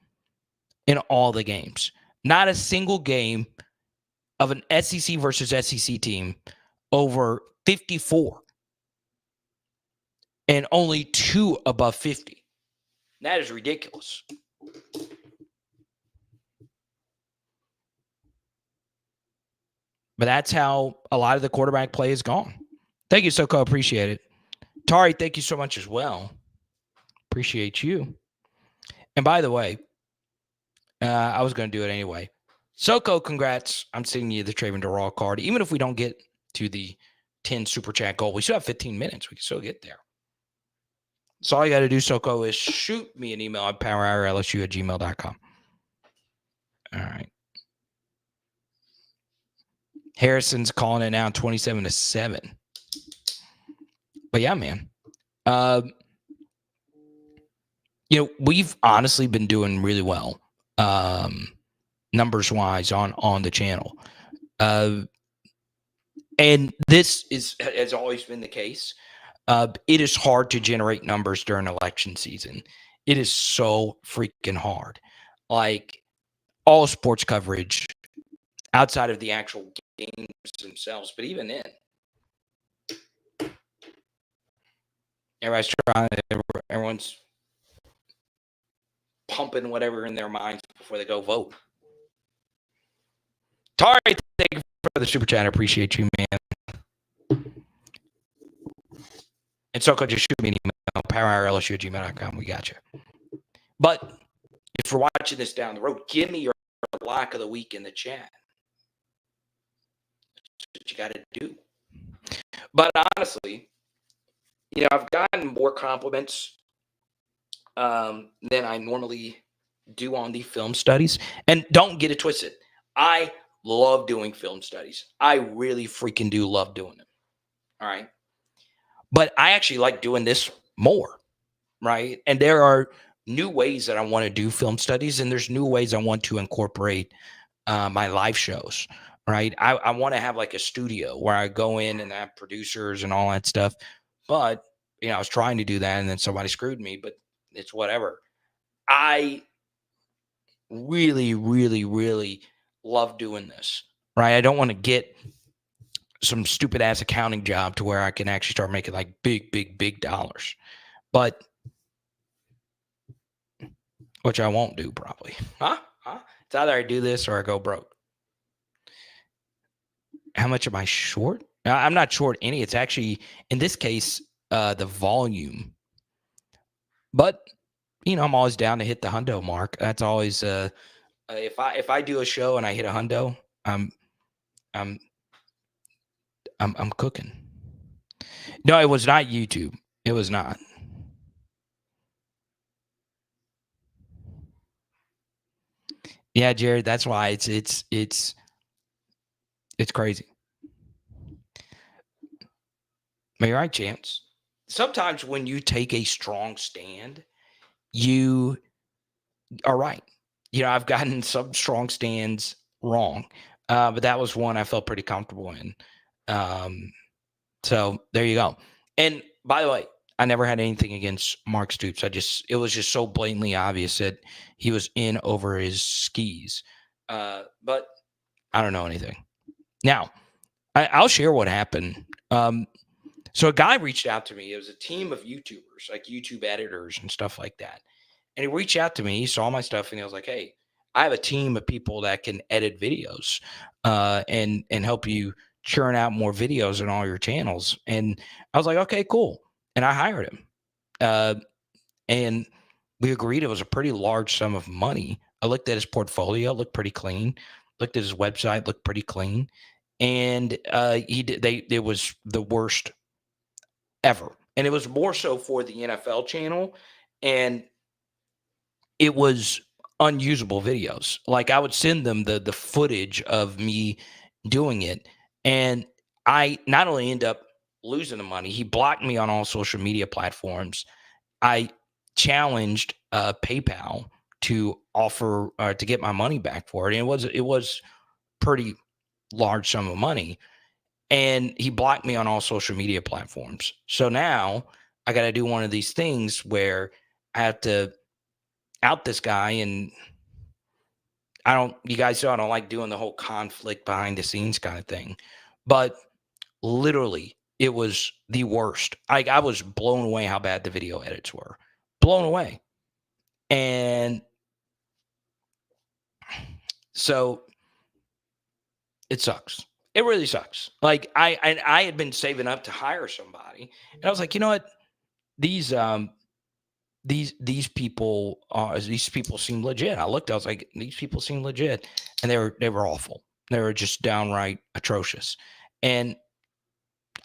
in all the games. Not a single game of an SEC versus SEC team over 54 and only 2 above 50. That is ridiculous. But that's how a lot of the quarterback play is gone. Thank you, Soko. Appreciate it. Tari, thank you so much as well. Appreciate you. And by the way, I was going to do it anyway. Soko, congrats. I'm sending you the Traven Durrell card. Even if we don't get to the 10 super chat goal, we still have 15 minutes. We can still get there. So all you got to do, Soko, is shoot me an email at powerhourlsu@gmail.com. All right. Harrison's calling it now 27-7. But yeah, man. We've honestly been doing really well, numbers wise on the channel. And this has always been the case. It is hard to generate numbers during election season. It is so freaking hard. Like all sports coverage outside of the actual games themselves, but even then, everyone's pumping whatever in their minds before they go vote. Tari, thank you for the super chat. I appreciate you, man. And Soko, just shoot me an email, powerhourlsu@gmail.com. We got you. But if you're watching this down the road, give me your lock of the week in the chat. That's what you got to do. But honestly, I've gotten more compliments than I normally do on the film studies. And don't get it twisted. I love doing film studies. I really freaking do love doing them. All right. But I actually like doing this more. Right. And there are new ways that I want to do film studies, and there's new ways I want to incorporate my live shows. Right. I want to have like a studio where I go in and I have producers and all that stuff. But, I was trying to do that and then somebody screwed me, but it's whatever. I really, really, really love doing this, right? I don't want to get some stupid ass accounting job to where I can actually start making like big, big, big dollars, but which I won't do probably. It's either I do this or I go broke. How much am I short? I'm not short any. It's actually, in this case, the volume. But, I'm always down to hit the hundo mark. That's always if I do a show and I hit a hundo, I'm cooking. No, it was not YouTube. It was not. Yeah, Jared, that's why it's crazy. But you're right, Chance. Sometimes when you take a strong stand, you are right. I've gotten some strong stands wrong, but that was one I felt pretty comfortable in. So there you go. And by the way, I never had anything against Mark Stoops. It was just so blatantly obvious that he was in over his skis. But I don't know anything. Now, I'll share what happened. So a guy reached out to me. It was a team of YouTubers, like YouTube editors and stuff like that. And he reached out to me. He saw my stuff, and he was like, "Hey, I have a team of people that can edit videos and help you churn out more videos on all your channels." And I was like, "Okay, cool." And I hired him. And we agreed it was a pretty large sum of money. I looked at his portfolio, looked pretty clean. Looked at his website, looked pretty clean. And it was the worst ever. And it was more so for the NFL channel. And it was unusable videos. Like I would send them the footage of me doing it, and I not only end up losing the money, he blocked me on all social media platforms. I challenged PayPal to offer to get my money back for it, and it was pretty large sum of money. And he blocked me on all social media platforms. So now I got to do one of these things where I have to out this guy, and you guys know I don't like doing the whole conflict behind the scenes kind of thing, but literally it was the worst. I was blown away how bad the video edits were. Blown away. And so it sucks. It really sucks. Like I had been saving up to hire somebody, and I was like, you know what? These these people seem legit. I looked, I was like, these people seem legit, and they were awful. They were just downright atrocious. And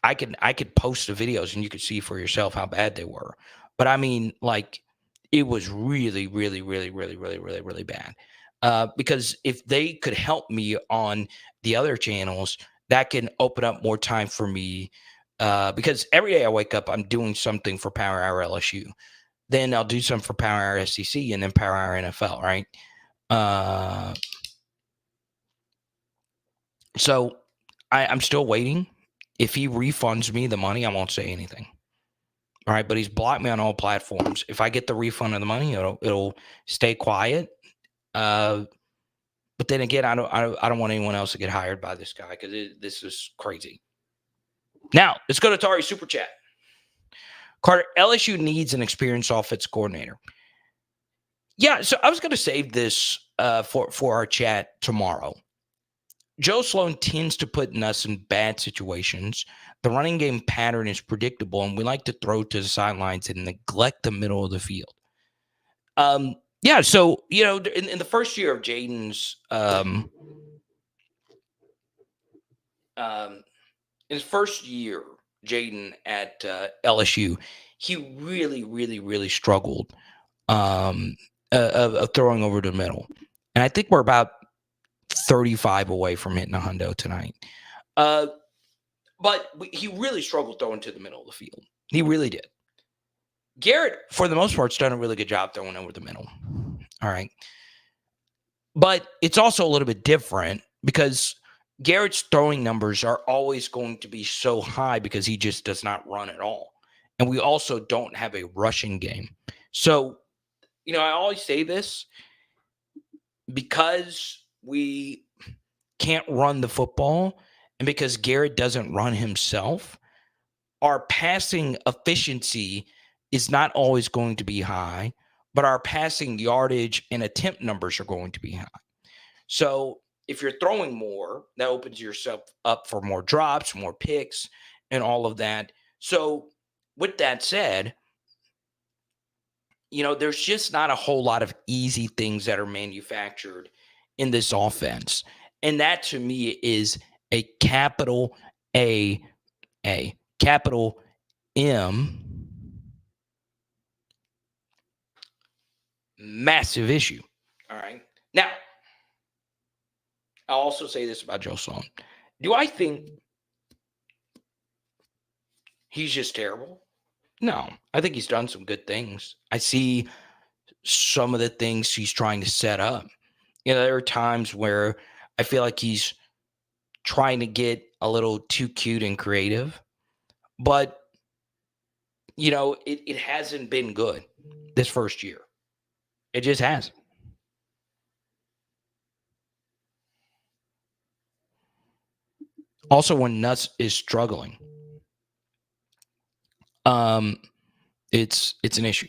I could post the videos and you could see for yourself how bad they were. But I mean, like, it was really, really, really, really, really, really, really bad. Because if they could help me on the other channels, that can open up more time for me. Because every day I wake up, I'm doing something for Power Hour LSU. Then I'll do some for Power Hour SEC and then Power Hour NFL, right? So I'm still waiting. If he refunds me the money, I won't say anything. All right, but he's blocked me on all platforms. If I get the refund of the money, it'll stay quiet. But then again, I don't want anyone else to get hired by this guy because this is crazy. Now let's go to Tari Super Chat. Carter, LSU needs an experienced offense coordinator. Yeah, so I was going to save this for our chat tomorrow. Joe Sloan tends to put us in bad situations. The running game pattern is predictable, and we like to throw to the sidelines and neglect the middle of the field. Yeah, so, in the first year of Jaden's in his first year, Jaden at LSU, he really, really, really struggled of throwing over the middle. And I think we're about 35 away from hitting a hundo tonight. But he really struggled throwing to the middle of the field. He really did. Garrett, for the most part, has done a really good job throwing over the middle. All right. But it's also a little bit different because Garrett's throwing numbers are always going to be so high because he just does not run at all. And we also don't have a rushing game. So, I always say this because we can't run the football and because Garrett doesn't run himself, our passing efficiency is not always going to be high, but our passing yardage and attempt numbers are going to be high. So if you're throwing more, that opens yourself up for more drops, more picks, and all of that. So with that said, there's just not a whole lot of easy things that are manufactured in this offense. And that to me is a capital A, capital M, massive issue. All right. Now, I'll also say this about Joe Sloan. Do I think he's just terrible? No, I think he's done some good things. I see some of the things he's trying to set up. There are times where I feel like he's trying to get a little too cute and creative, but it hasn't been good this first year. It just hasn't. Also, when Nuts is struggling, it's an issue.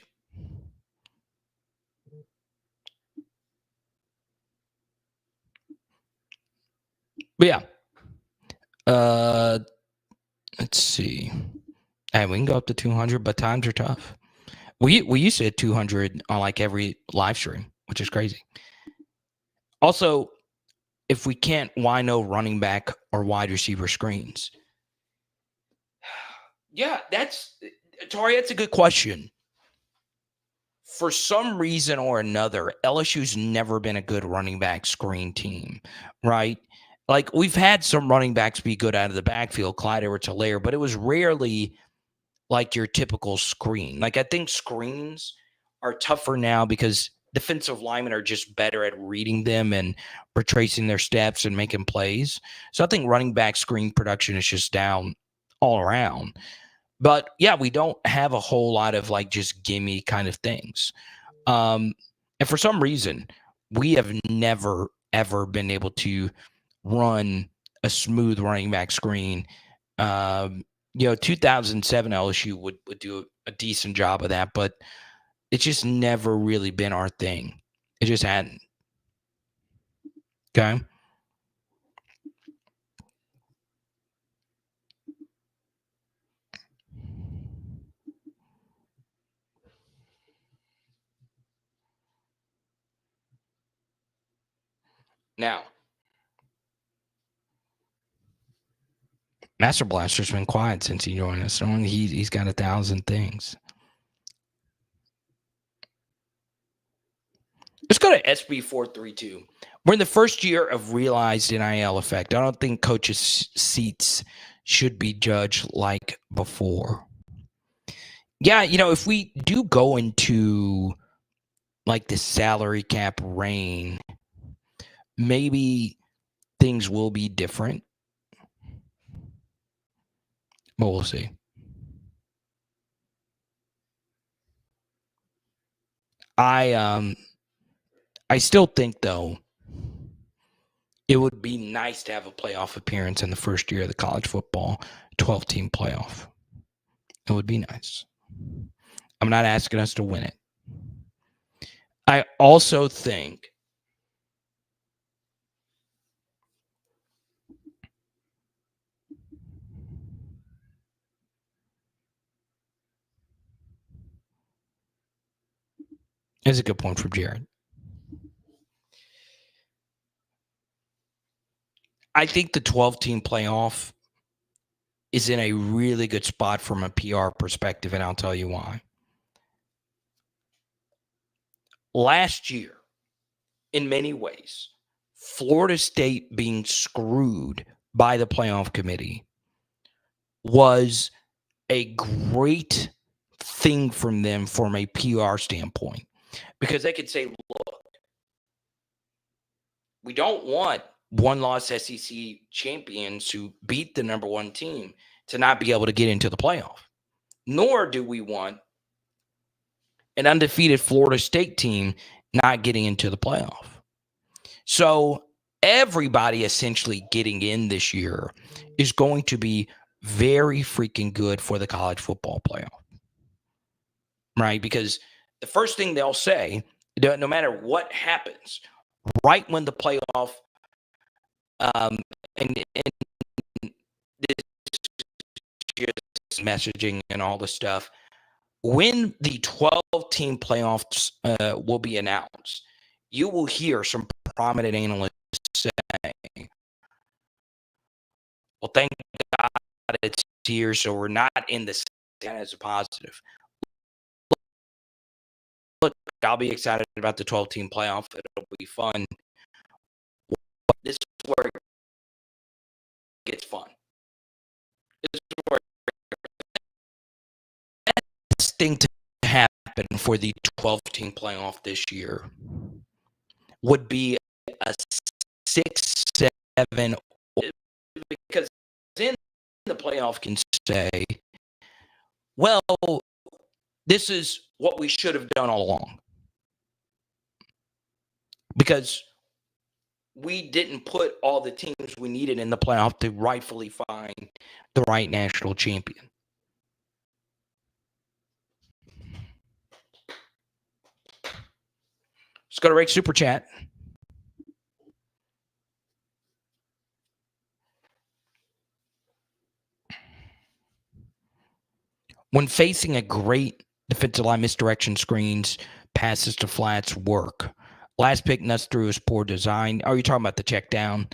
But yeah, let's see. And we can go up to 200, but times are tough. We used to hit 200 on like every live stream, which is crazy. Also, if we can't, why no running back or wide receiver screens? Yeah, Tari, that's a good question. for some reason or another, LSU's never been a good running back screen team, right? Like, we've had some running backs be good out of the backfield, Clyde Edwards-Helaire, but it was rarely like your typical screen. Like, I think screens are tougher now because defensive linemen are just better at reading them and retracing their steps and making plays. So I think running back screen production is just down all around. But yeah, we don't have a whole lot of like just gimme kind of things. And for some reason, we have never, ever been able to run a smooth running back screen. 2007 LSU would do a decent job of that, but it's just never really been our thing. It just hadn't. Okay. Now, Master Blaster's been quiet since he joined us. He's got 1,000 things. Let's go to SB 432. We're in the first year of realized NIL effect. I don't think coaches' seats should be judged like before. Yeah, if we do go into like the salary cap reign, maybe things will be different. But we'll see. I still think, though, it would be nice to have a playoff appearance in the first year of the college football 12-team playoff. It would be nice. I'm not asking us to win it. I also think it's a good point from Jared. I think the 12-team playoff is in a really good spot from a PR perspective, and I'll tell you why. Last year, in many ways, Florida State being screwed by the playoff committee was a great thing from them from a PR standpoint, because they could say, look, we don't want one-loss SEC champions who beat the number one team to not be able to get into the playoff, nor do we want an undefeated Florida State team not getting into the playoff. So everybody essentially getting in this year is going to be very freaking good for the college football playoff, right? Because the first thing they'll say, no matter what happens, right when the playoff, and this year's messaging and all the stuff, when the 12-team playoffs will be announced, you will hear some prominent analysts say, well, thank God it's here, so we're not in the same as a positive. Look, I'll be excited about the 12-team playoff. It'll be fun. This is where it gets fun. This is where the best thing to happen for the 12-team playoff this year would be a 6-7, because then the playoff can say, well, this is what we should have done all along, because we didn't put all the teams we needed in the playoff to rightfully find the right national champion. Let's go to Rick Super Chat. When facing a great defensive line, misdirection screens, passes to flats work. Last pick, nuts through his poor design. Are you talking about the check down?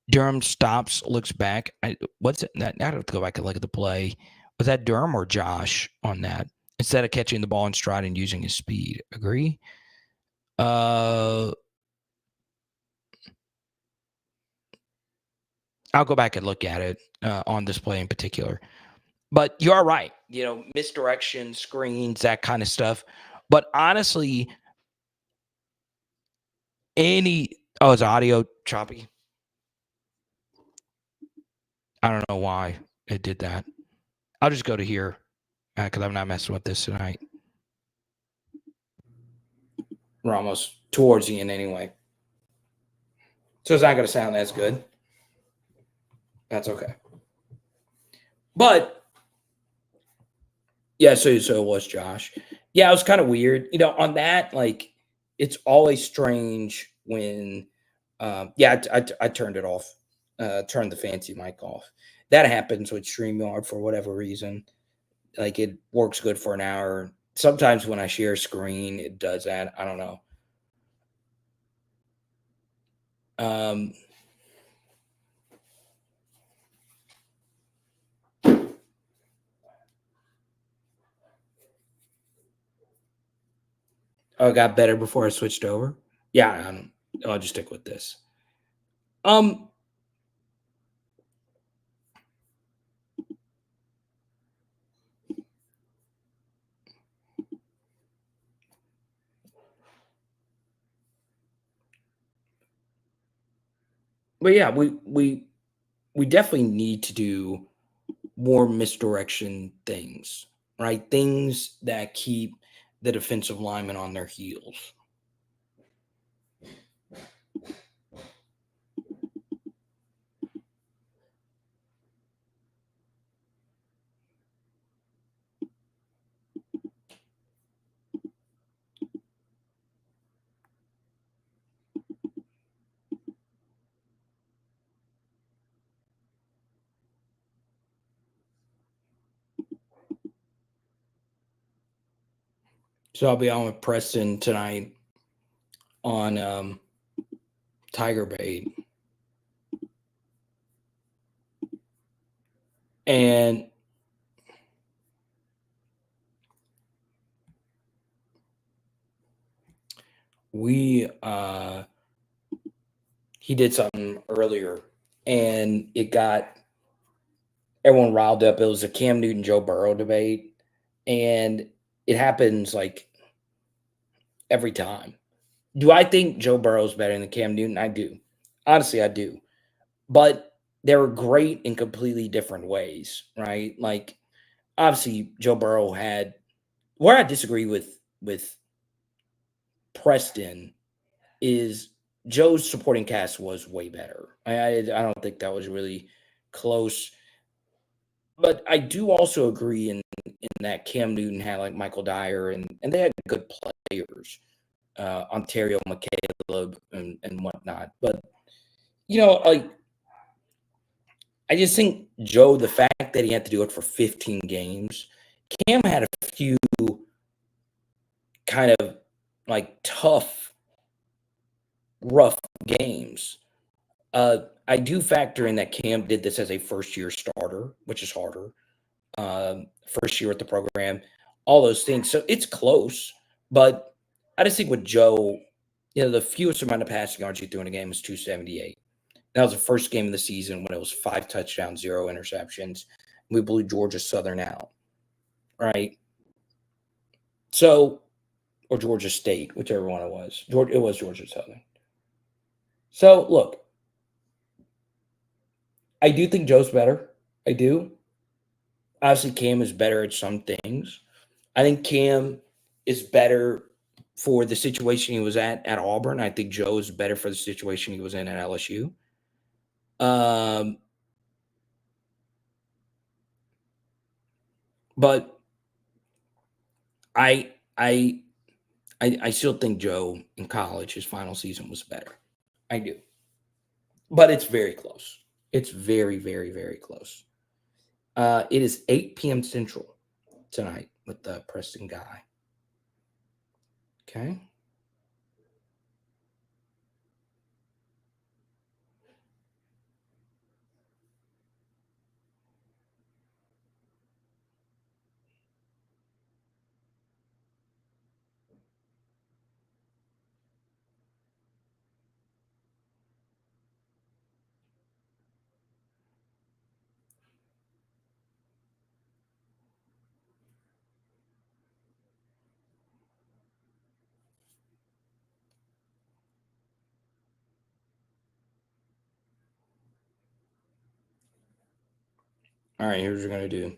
Durham stops, looks back. What's it? I have to go back and look at the play. Was that Durham or Josh on that? instead of catching the ball in stride and using his speed. Agree? I'll go back and look at it on this play in particular. But you are right. Misdirection, screens, that kind of stuff. But honestly, is audio choppy? I don't know why it did that. I'll just go to here because I'm not messing with this tonight. We're almost towards the end anyway. So it's not going to sound as good. That's okay. But, yeah, so it was Josh. Yeah, it was kind of weird. On that, it's always strange when, I turned it off, turned the fancy mic off. That happens with StreamYard for whatever reason. It works good for an hour. Sometimes when I share screen, it does that. I don't know. Oh, it got better before I switched over. Yeah, I'll just stick with this. But yeah, we definitely need to do more misdirection things, right? Things that keep the defensive linemen on their heels. So I'll be on with Preston tonight on Tiger Bait. And he did something earlier and it got everyone riled up. It was a Cam Newton Joe Burrow debate, and it happens every time. Do I think Joe Burrow's better than Cam Newton? I do. Honestly, I do. But they were great in completely different ways, right? Obviously Joe Burrow had where I disagree with Preston is Joe's supporting cast was way better. I don't think that was really close. But I do also agree in that Cam Newton had Michael Dyer and they had good players, Ontario McCaleb and whatnot. But I just think Joe, the fact that he had to do it for 15 games, Cam had a few kind of tough, rough games. I do factor in that Cam did this as a first-year starter, which is harder. First year at the program, all those things. So it's close, but I just think with Joe, the fewest amount of passing yards he threw in a game was 278. That was the first game of the season when it was 5 touchdowns, 0 interceptions. We blew Georgia Southern out, right? So, or Georgia State, whichever one it was. It was Georgia Southern. So, look, I do think Joe's better. I do. Obviously, Cam is better at some things. I think Cam is better for the situation he was at Auburn. I think Joe is better for the situation he was in at LSU. But I still think Joe in college, his final season was better. I do. But it's very close. It's very, very, very close. It is 8 p.m. Central tonight with the Preston Guy. Okay. All right, here's what we're going to do.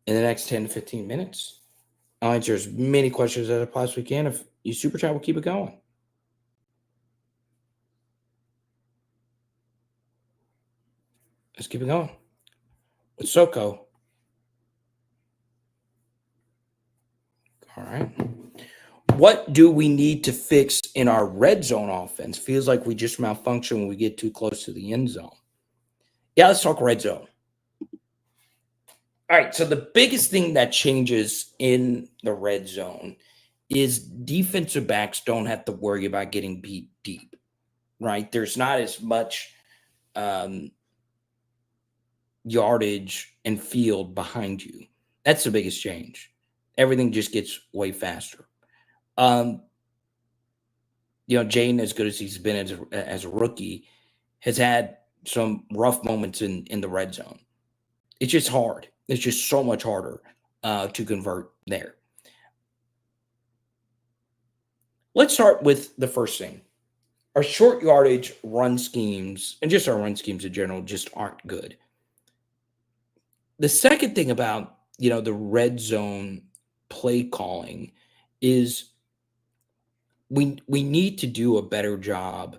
In the next 10 to 15 minutes, I'll answer as many questions as I possibly can. If you super chat, we'll keep it going. Let's keep it going. With Soko. All right. What do we need to fix in our red zone offense? Feels like we just malfunction when we get too close to the end zone. Yeah, let's talk red zone. All right, so the biggest thing that changes in the red zone is defensive backs don't have to worry about getting beat deep, right? There's not as much yardage and field behind you. That's the biggest change. Everything just gets way faster. Jaden, as good as he's been as a rookie, has had some rough moments in the red zone. It's just hard. It's just so much harder to convert there. Let's start with the first thing. Our short yardage run schemes, and just our run schemes in general, just aren't good. The second thing about, the red zone play calling is we need to do a better job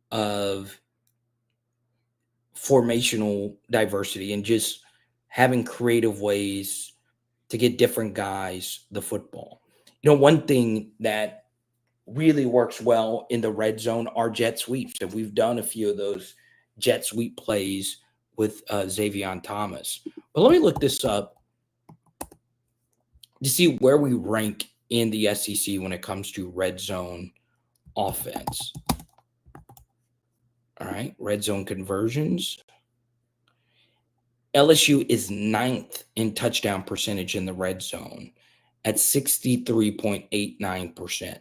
of formational diversity and just having creative ways to get different guys the football. One thing that really works well in the red zone are jet sweeps. And we've done a few of those jet sweep plays with Xavier Thomas. But let me look this up to see where we rank in the SEC when it comes to red zone offense. All right, red zone conversions. LSU is 9th in touchdown percentage in the red zone at 63.89%.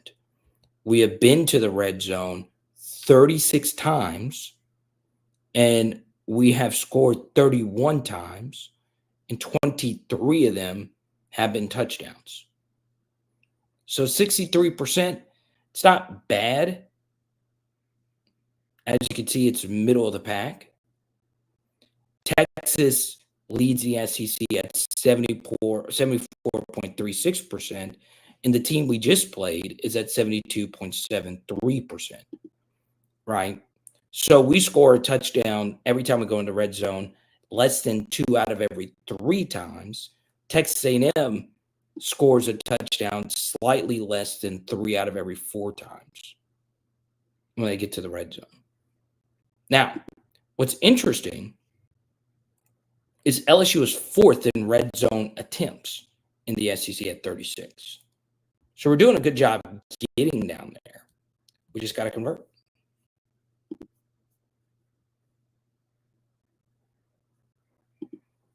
We have been to the red zone 36 times, and we have scored 31 times, and 23 of them have been touchdowns. So 63%, it's not bad. As you can see, it's middle of the pack. Texas leads the SEC at 74.36%, and the team we just played is at 72.73%, right? So we score a touchdown every time we go into red zone, less than 2 out of every 3 times. Texas A&M scores a touchdown slightly less than 3 out of every 4 times when they get to the red zone. Now, what's interesting is LSU is 4th in red zone attempts in the SEC at 36. So we're doing a good job getting down there. We just got to convert.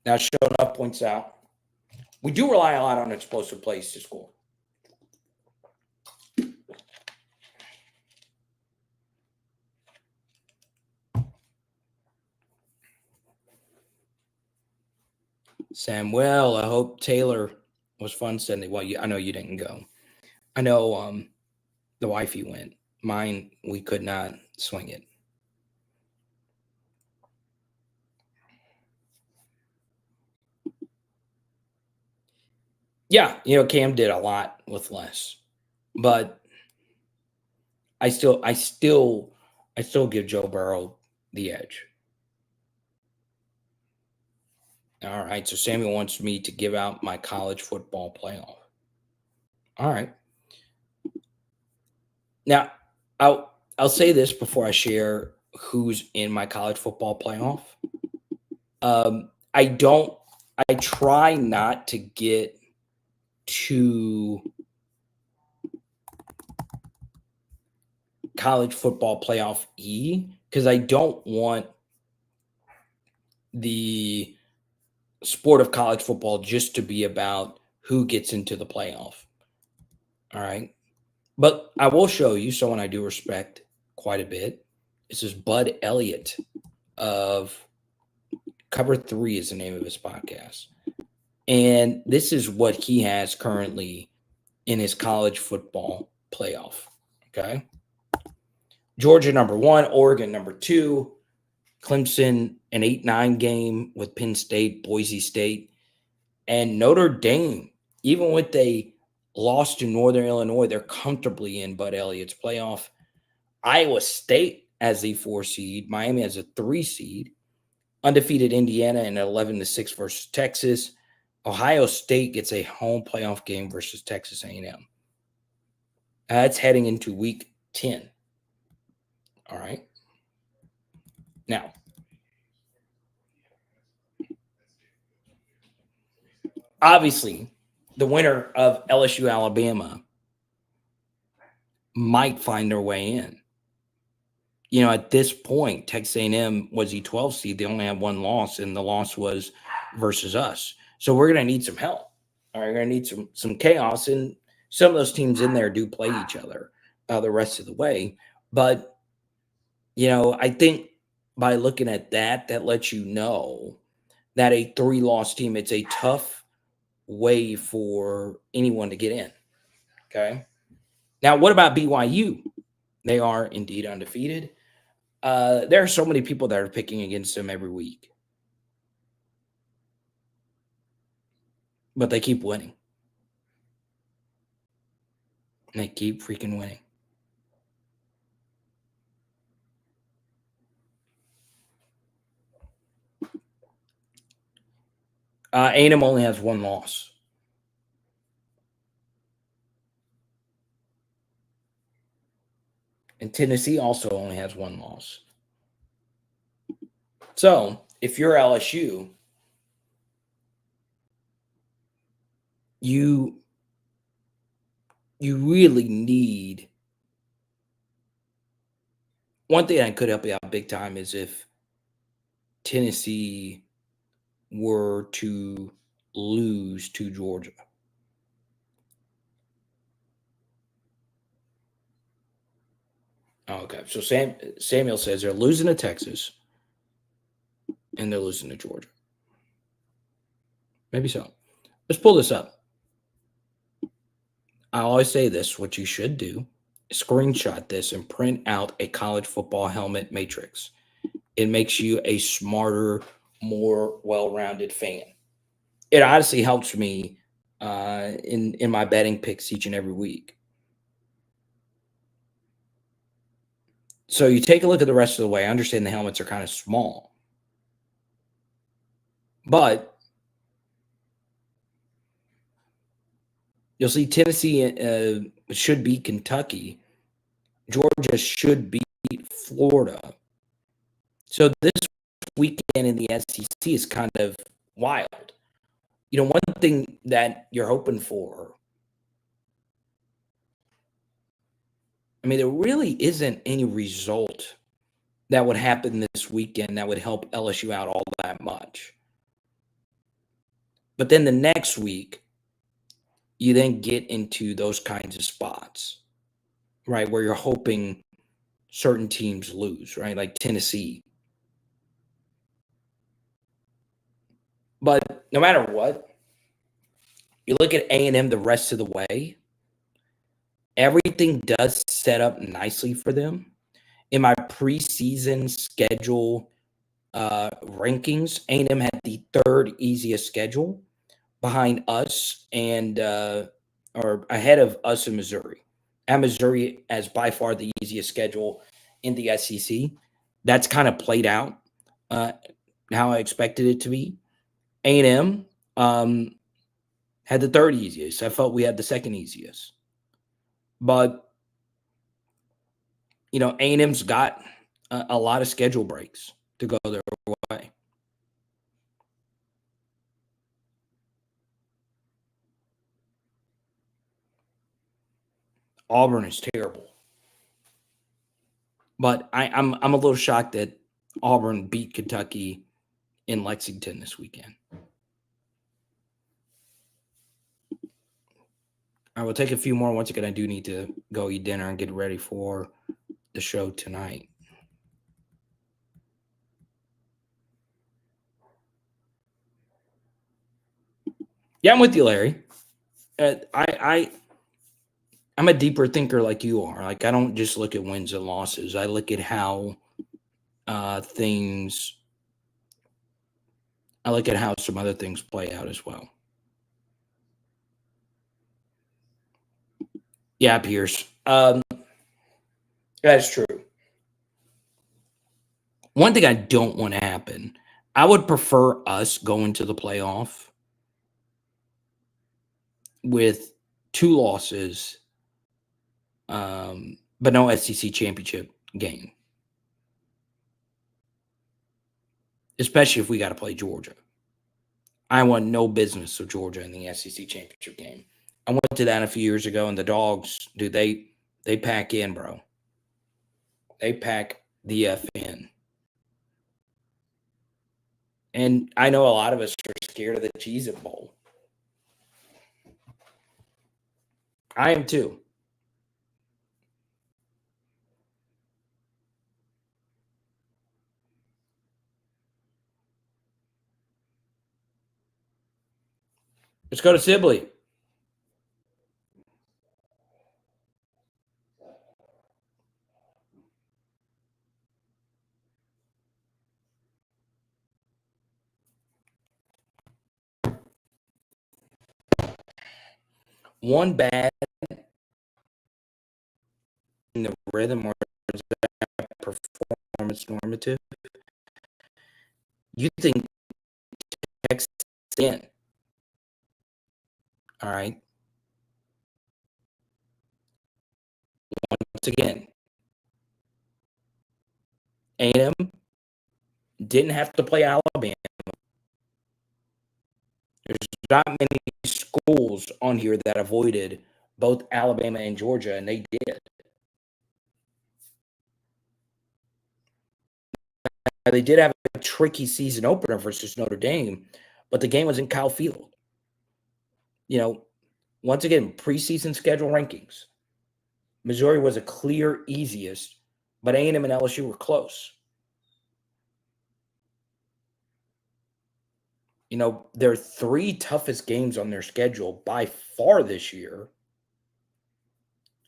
Now, Showing Up points out, we do rely a lot on explosive plays to score. Samuel, I hope Taylor was fun Sunday. Well, I know you didn't go. I know the wifey went. Mine, we could not swing it. Yeah, Cam did a lot with less, but I still give Joe Burrow the edge. All right, so Samuel wants me to give out my college football playoff. All right. Now, I'll say this before I share who's in my college football playoff. I try not to get to college football playoff E because I don't want the sport of college football just to be about who gets into the playoff. All right. But I will show you someone I do respect quite a bit. This is Bud Elliott of Cover 3 is the name of his podcast. And this is what he has currently in his college football playoff. Okay. Georgia number 1, Oregon number 2, Clemson an 8-9 game with Penn State, Boise State, and Notre Dame. Even with they lost to Northern Illinois, they're comfortably in Bud Elliott's playoff. Iowa State as the 4 seed, Miami as a 3 seed, undefeated Indiana in 11-6 versus Texas. Ohio State gets a home playoff game versus Texas A&M. That's heading into week 10. All right. Now, obviously, the winner of LSU Alabama might find their way in. You know, at this point, Texas A&M was the 12 seed. They only had 1 loss, and the loss was versus us. So we're going to need some help. All right, we're going to need some chaos, and some of those teams in there do play each other the rest of the way. But, you know, I think by looking at that, that lets you know that a 3-loss team, it's a tough way for anyone to get in. Okay. Now, what about BYU? They are indeed undefeated. There are so many people that are picking against them every week, but they keep winning. And they keep freaking winning. A&M only has 1 loss. And Tennessee also only has 1 loss. So, if you're LSU, you really need one thing that could help you out big time is if Tennessee were to lose to Georgia. Okay, so Samuel says they're losing to Texas and they're losing to Georgia. Maybe so. Let's pull this up. I always say this, what you should do is screenshot this and print out a college football helmet matrix. It makes you a smarter, more well-rounded fan. It honestly helps me in my betting picks each and every week. So you take a look at the rest of the way. I understand the helmets are kind of small. But you'll see Tennessee should beat Kentucky. Georgia should beat Florida. So this weekend in the SEC is kind of wild. You know, one thing that you're hoping for, I mean, there really isn't any result that would happen this weekend that would help LSU out all that much. But then the next week, you then get into those kinds of spots, right, where you're hoping certain teams lose, right, like Tennessee. But no matter what, you look at A&M the rest of the way, everything does set up nicely for them. In my preseason schedule rankings, A&M had the 3rd easiest schedule behind us and or ahead of us in Missouri. And Missouri has by far the easiest schedule in the SEC. That's kind of played out how I expected it to be. A&M had the 3rd easiest. I felt we had the 2nd easiest. But, you know, A&M's got a lot of schedule breaks to go their way. Auburn is terrible. But I'm a little shocked that Auburn beat Kentucky in Lexington this weekend. I will take a few more. Once again, I do need to go eat dinner and get ready for the show tonight. Yeah, I'm with you, Larry. I'm a deeper thinker like you are. Like, I don't just look at wins and losses. I look at how things. I look at how some other things play out as well. Yeah, Pierce. That's true. One thing I don't want to happen, I would prefer us going to the playoff with 2 losses, but no SEC championship game, especially if we got to play Georgia. I want no business of Georgia in the SEC championship game. I went to that a few years ago, and the Dogs, dude, they pack in, bro. They pack the F in. And I know a lot of us are scared of the Cheez-It Bowl. I am too. Let's go to Sibley. One bad in the rhythm or is that performance normative? You think Texas in. All right. Once again, A&M didn't have to play Alabama. There's not many schools on here that avoided both Alabama and Georgia, and they did. They did have a tricky season opener versus Notre Dame, but the game was in Kyle Field. You know, once again, preseason schedule rankings. Missouri was a clear easiest, but A&M and LSU were close. You know, their 3 toughest games on their schedule by far this year,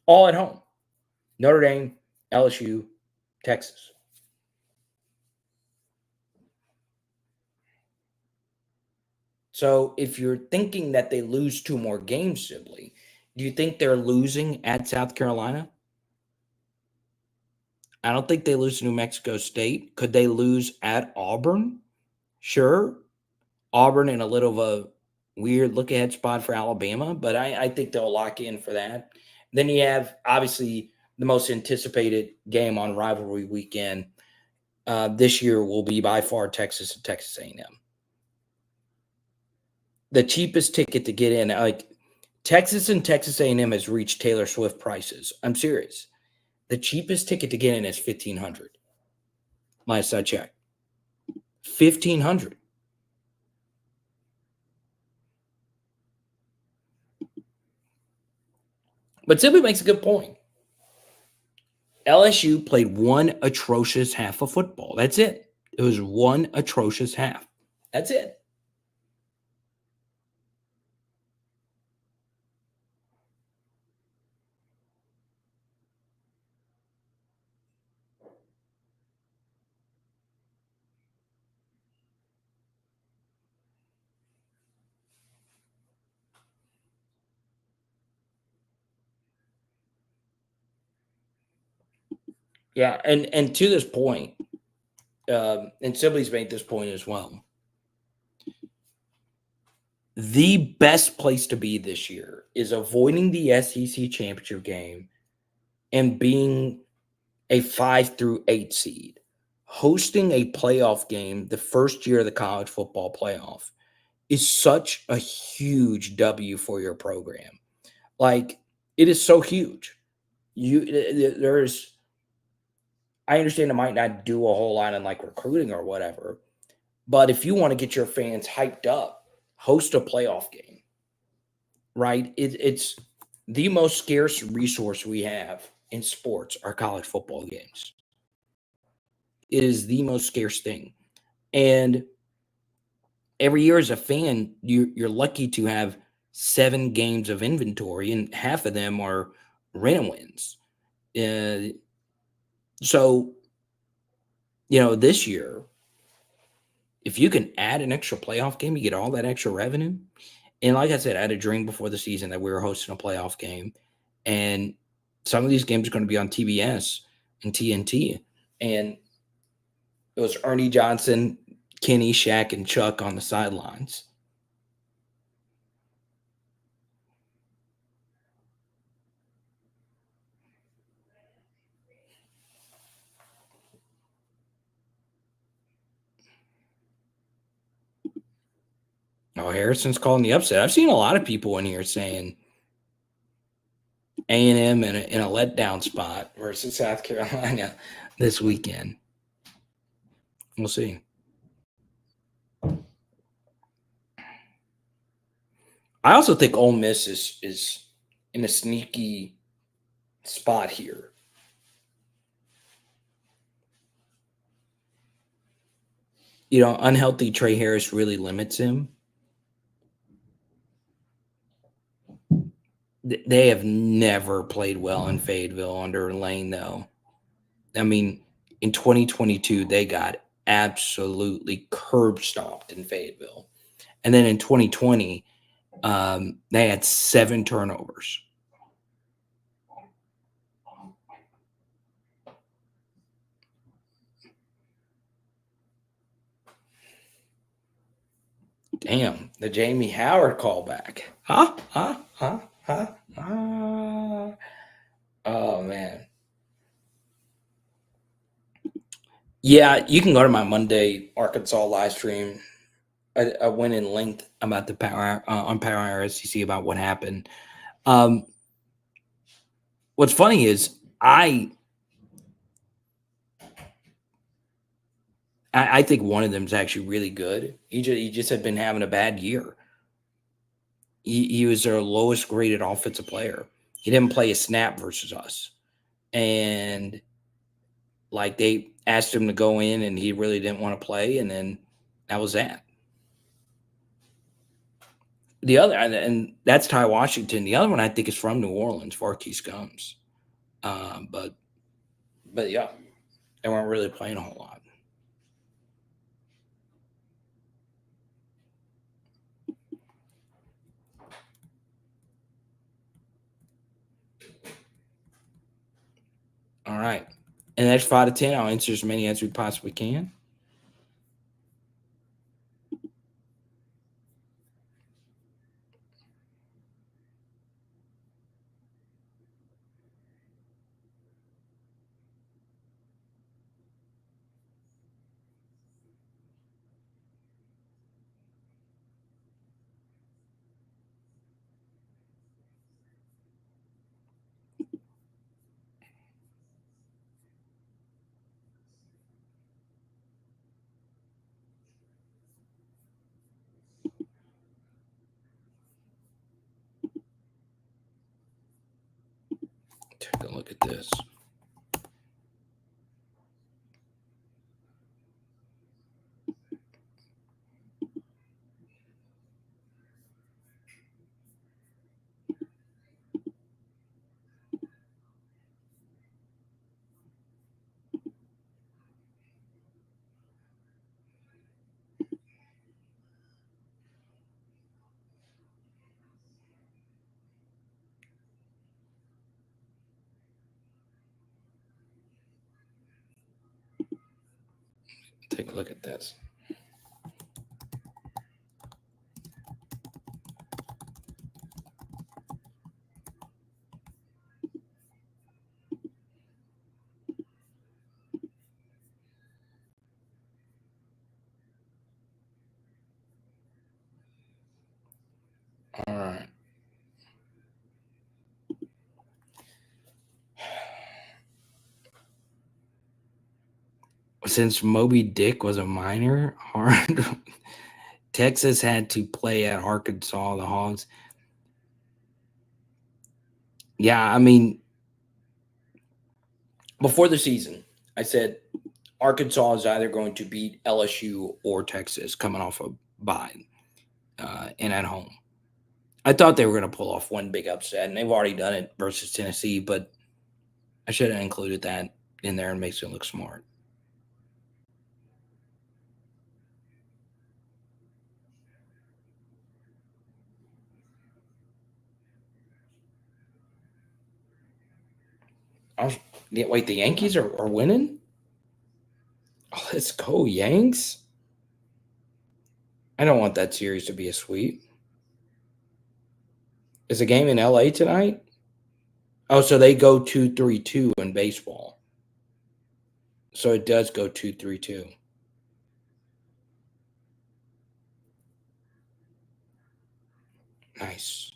all at home. Notre Dame, LSU, Texas. So if you're thinking that they lose 2 more games, Sibley, do you think they're losing at South Carolina? I don't think they lose to New Mexico State. Could they lose at Auburn? Sure. Auburn in a little of a weird look-ahead spot for Alabama, but I think they'll lock in for that. Then you have, obviously, the most anticipated game on rivalry weekend this year will be by far Texas and Texas A&M. The cheapest ticket to get in, like Texas and Texas A&M has reached Taylor Swift prices. I'm serious. The cheapest ticket to get in is $1,500. Last I checked, $1,500. But Sibley makes a good point. LSU played one atrocious half of football. That's it. It was one atrocious half. That's it. Yeah, and to this point, and Sibley's made this point as well. The best place to be this year is avoiding the SEC championship game and being a 5 through 8 seed. Hosting a playoff game the first year of the college football playoff is such a huge W for your program. Like, it is so huge. I understand it might not do a whole lot in like recruiting or whatever, but if you want to get your fans hyped up, host a playoff game, right? It's the most scarce resource we have in sports are college football games. It is the most scarce thing. And every year as a fan, you're lucky to have 7 games of inventory, and half of them are rent wins. So, this year, if you can add an extra playoff game, you get all that extra revenue. And like I said, I had a dream before the season that we were hosting a playoff game. And some of these games are going to be on TBS and TNT. And it was Ernie Johnson, Kenny, Shaq, and Chuck on the sidelines. Oh, Harrison's calling the upset. I've seen a lot of people in here saying A&M in a letdown spot versus South Carolina this weekend. We'll see. I also think Ole Miss is in a sneaky spot here. Unhealthy Trey Harris really limits him. They have never played well in Fayetteville under Lane, though. I mean, in 2022, they got absolutely curb stomped in Fayetteville. And then in 2020, they had 7 turnovers. Damn, the Jamie Howard callback. Huh? Oh, man. Yeah, you can go to my Monday Arkansas live stream. I went in length about the Power on Power Hour SEC about what happened. What's funny is I think one of them is actually really good. He just had been having a bad year. He was their lowest graded offensive player. He didn't play a snap versus us, and like they asked him to go in, and he really didn't want to play, and then that was that. The other, and that's Ty Washington. The other one I think is from New Orleans, Varkey Combs. But yeah, they weren't really playing a whole lot. All right. And that's 5 to 10. I'll answer as many as we possibly can. Take a look at this. Take a look at this. All right. Since Moby Dick was a minor, Texas had to play at Arkansas, the Hogs. Yeah, I mean, before the season, I said Arkansas is either going to beat LSU or Texas coming off a by and at home. I thought they were going to pull off one big upset, and they've already done it versus Tennessee, but I should have included that in there and makes it look smart. Wait, the Yankees are winning? Oh, let's go, Yanks. I don't want that series to be a sweep. Is the game in LA tonight? Oh, so they go 2-3-2 in baseball. So it does go 2-3-2. Nice.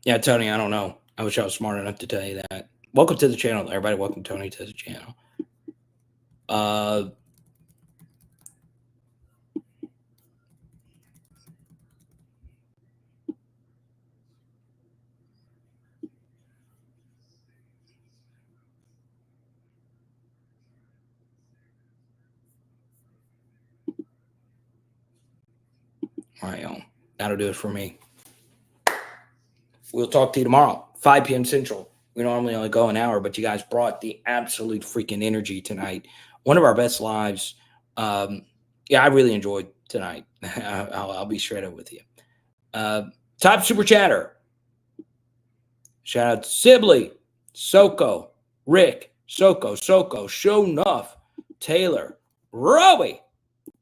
Yeah, Tony, I don't know. I wish I was smart enough to tell you that. Welcome to the channel, everybody. Welcome, Tony, to the channel. All right, y'all. That'll do it for me. We'll talk to you tomorrow, 5 p.m. Central. We normally only go an hour, but you guys brought the absolute freaking energy tonight. One of our best lives. Yeah, I really enjoyed tonight. I'll be straight up with you. Top Super Chatter. Shout out to Sibley, Soko, Rick, Soko, Show Nuff, Taylor, Roby,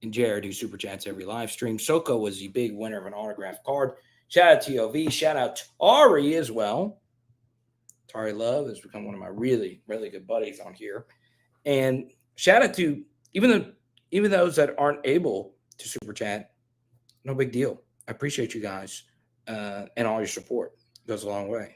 and Jared, who super chats every live stream. Soko was the big winner of an autographed card. Shout out to TOV. Shout out to Tari as well. Tari Love has become one of my really, really good buddies on here. And shout out to even those that aren't able to super chat. No big deal. I appreciate you guys and all your support. It goes a long way.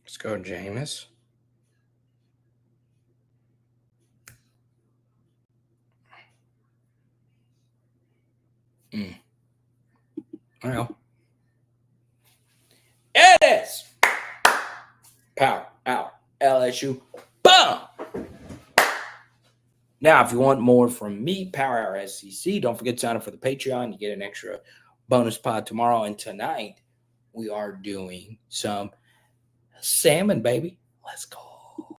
Let's go, Jameis. Well, it is. Power out. LSU. Boom. Now, if you want more from me, Power Hour SEC, don't forget to sign up for the Patreon. You get an extra bonus pod tomorrow and tonight. we are doing some salmon, baby. Let's go.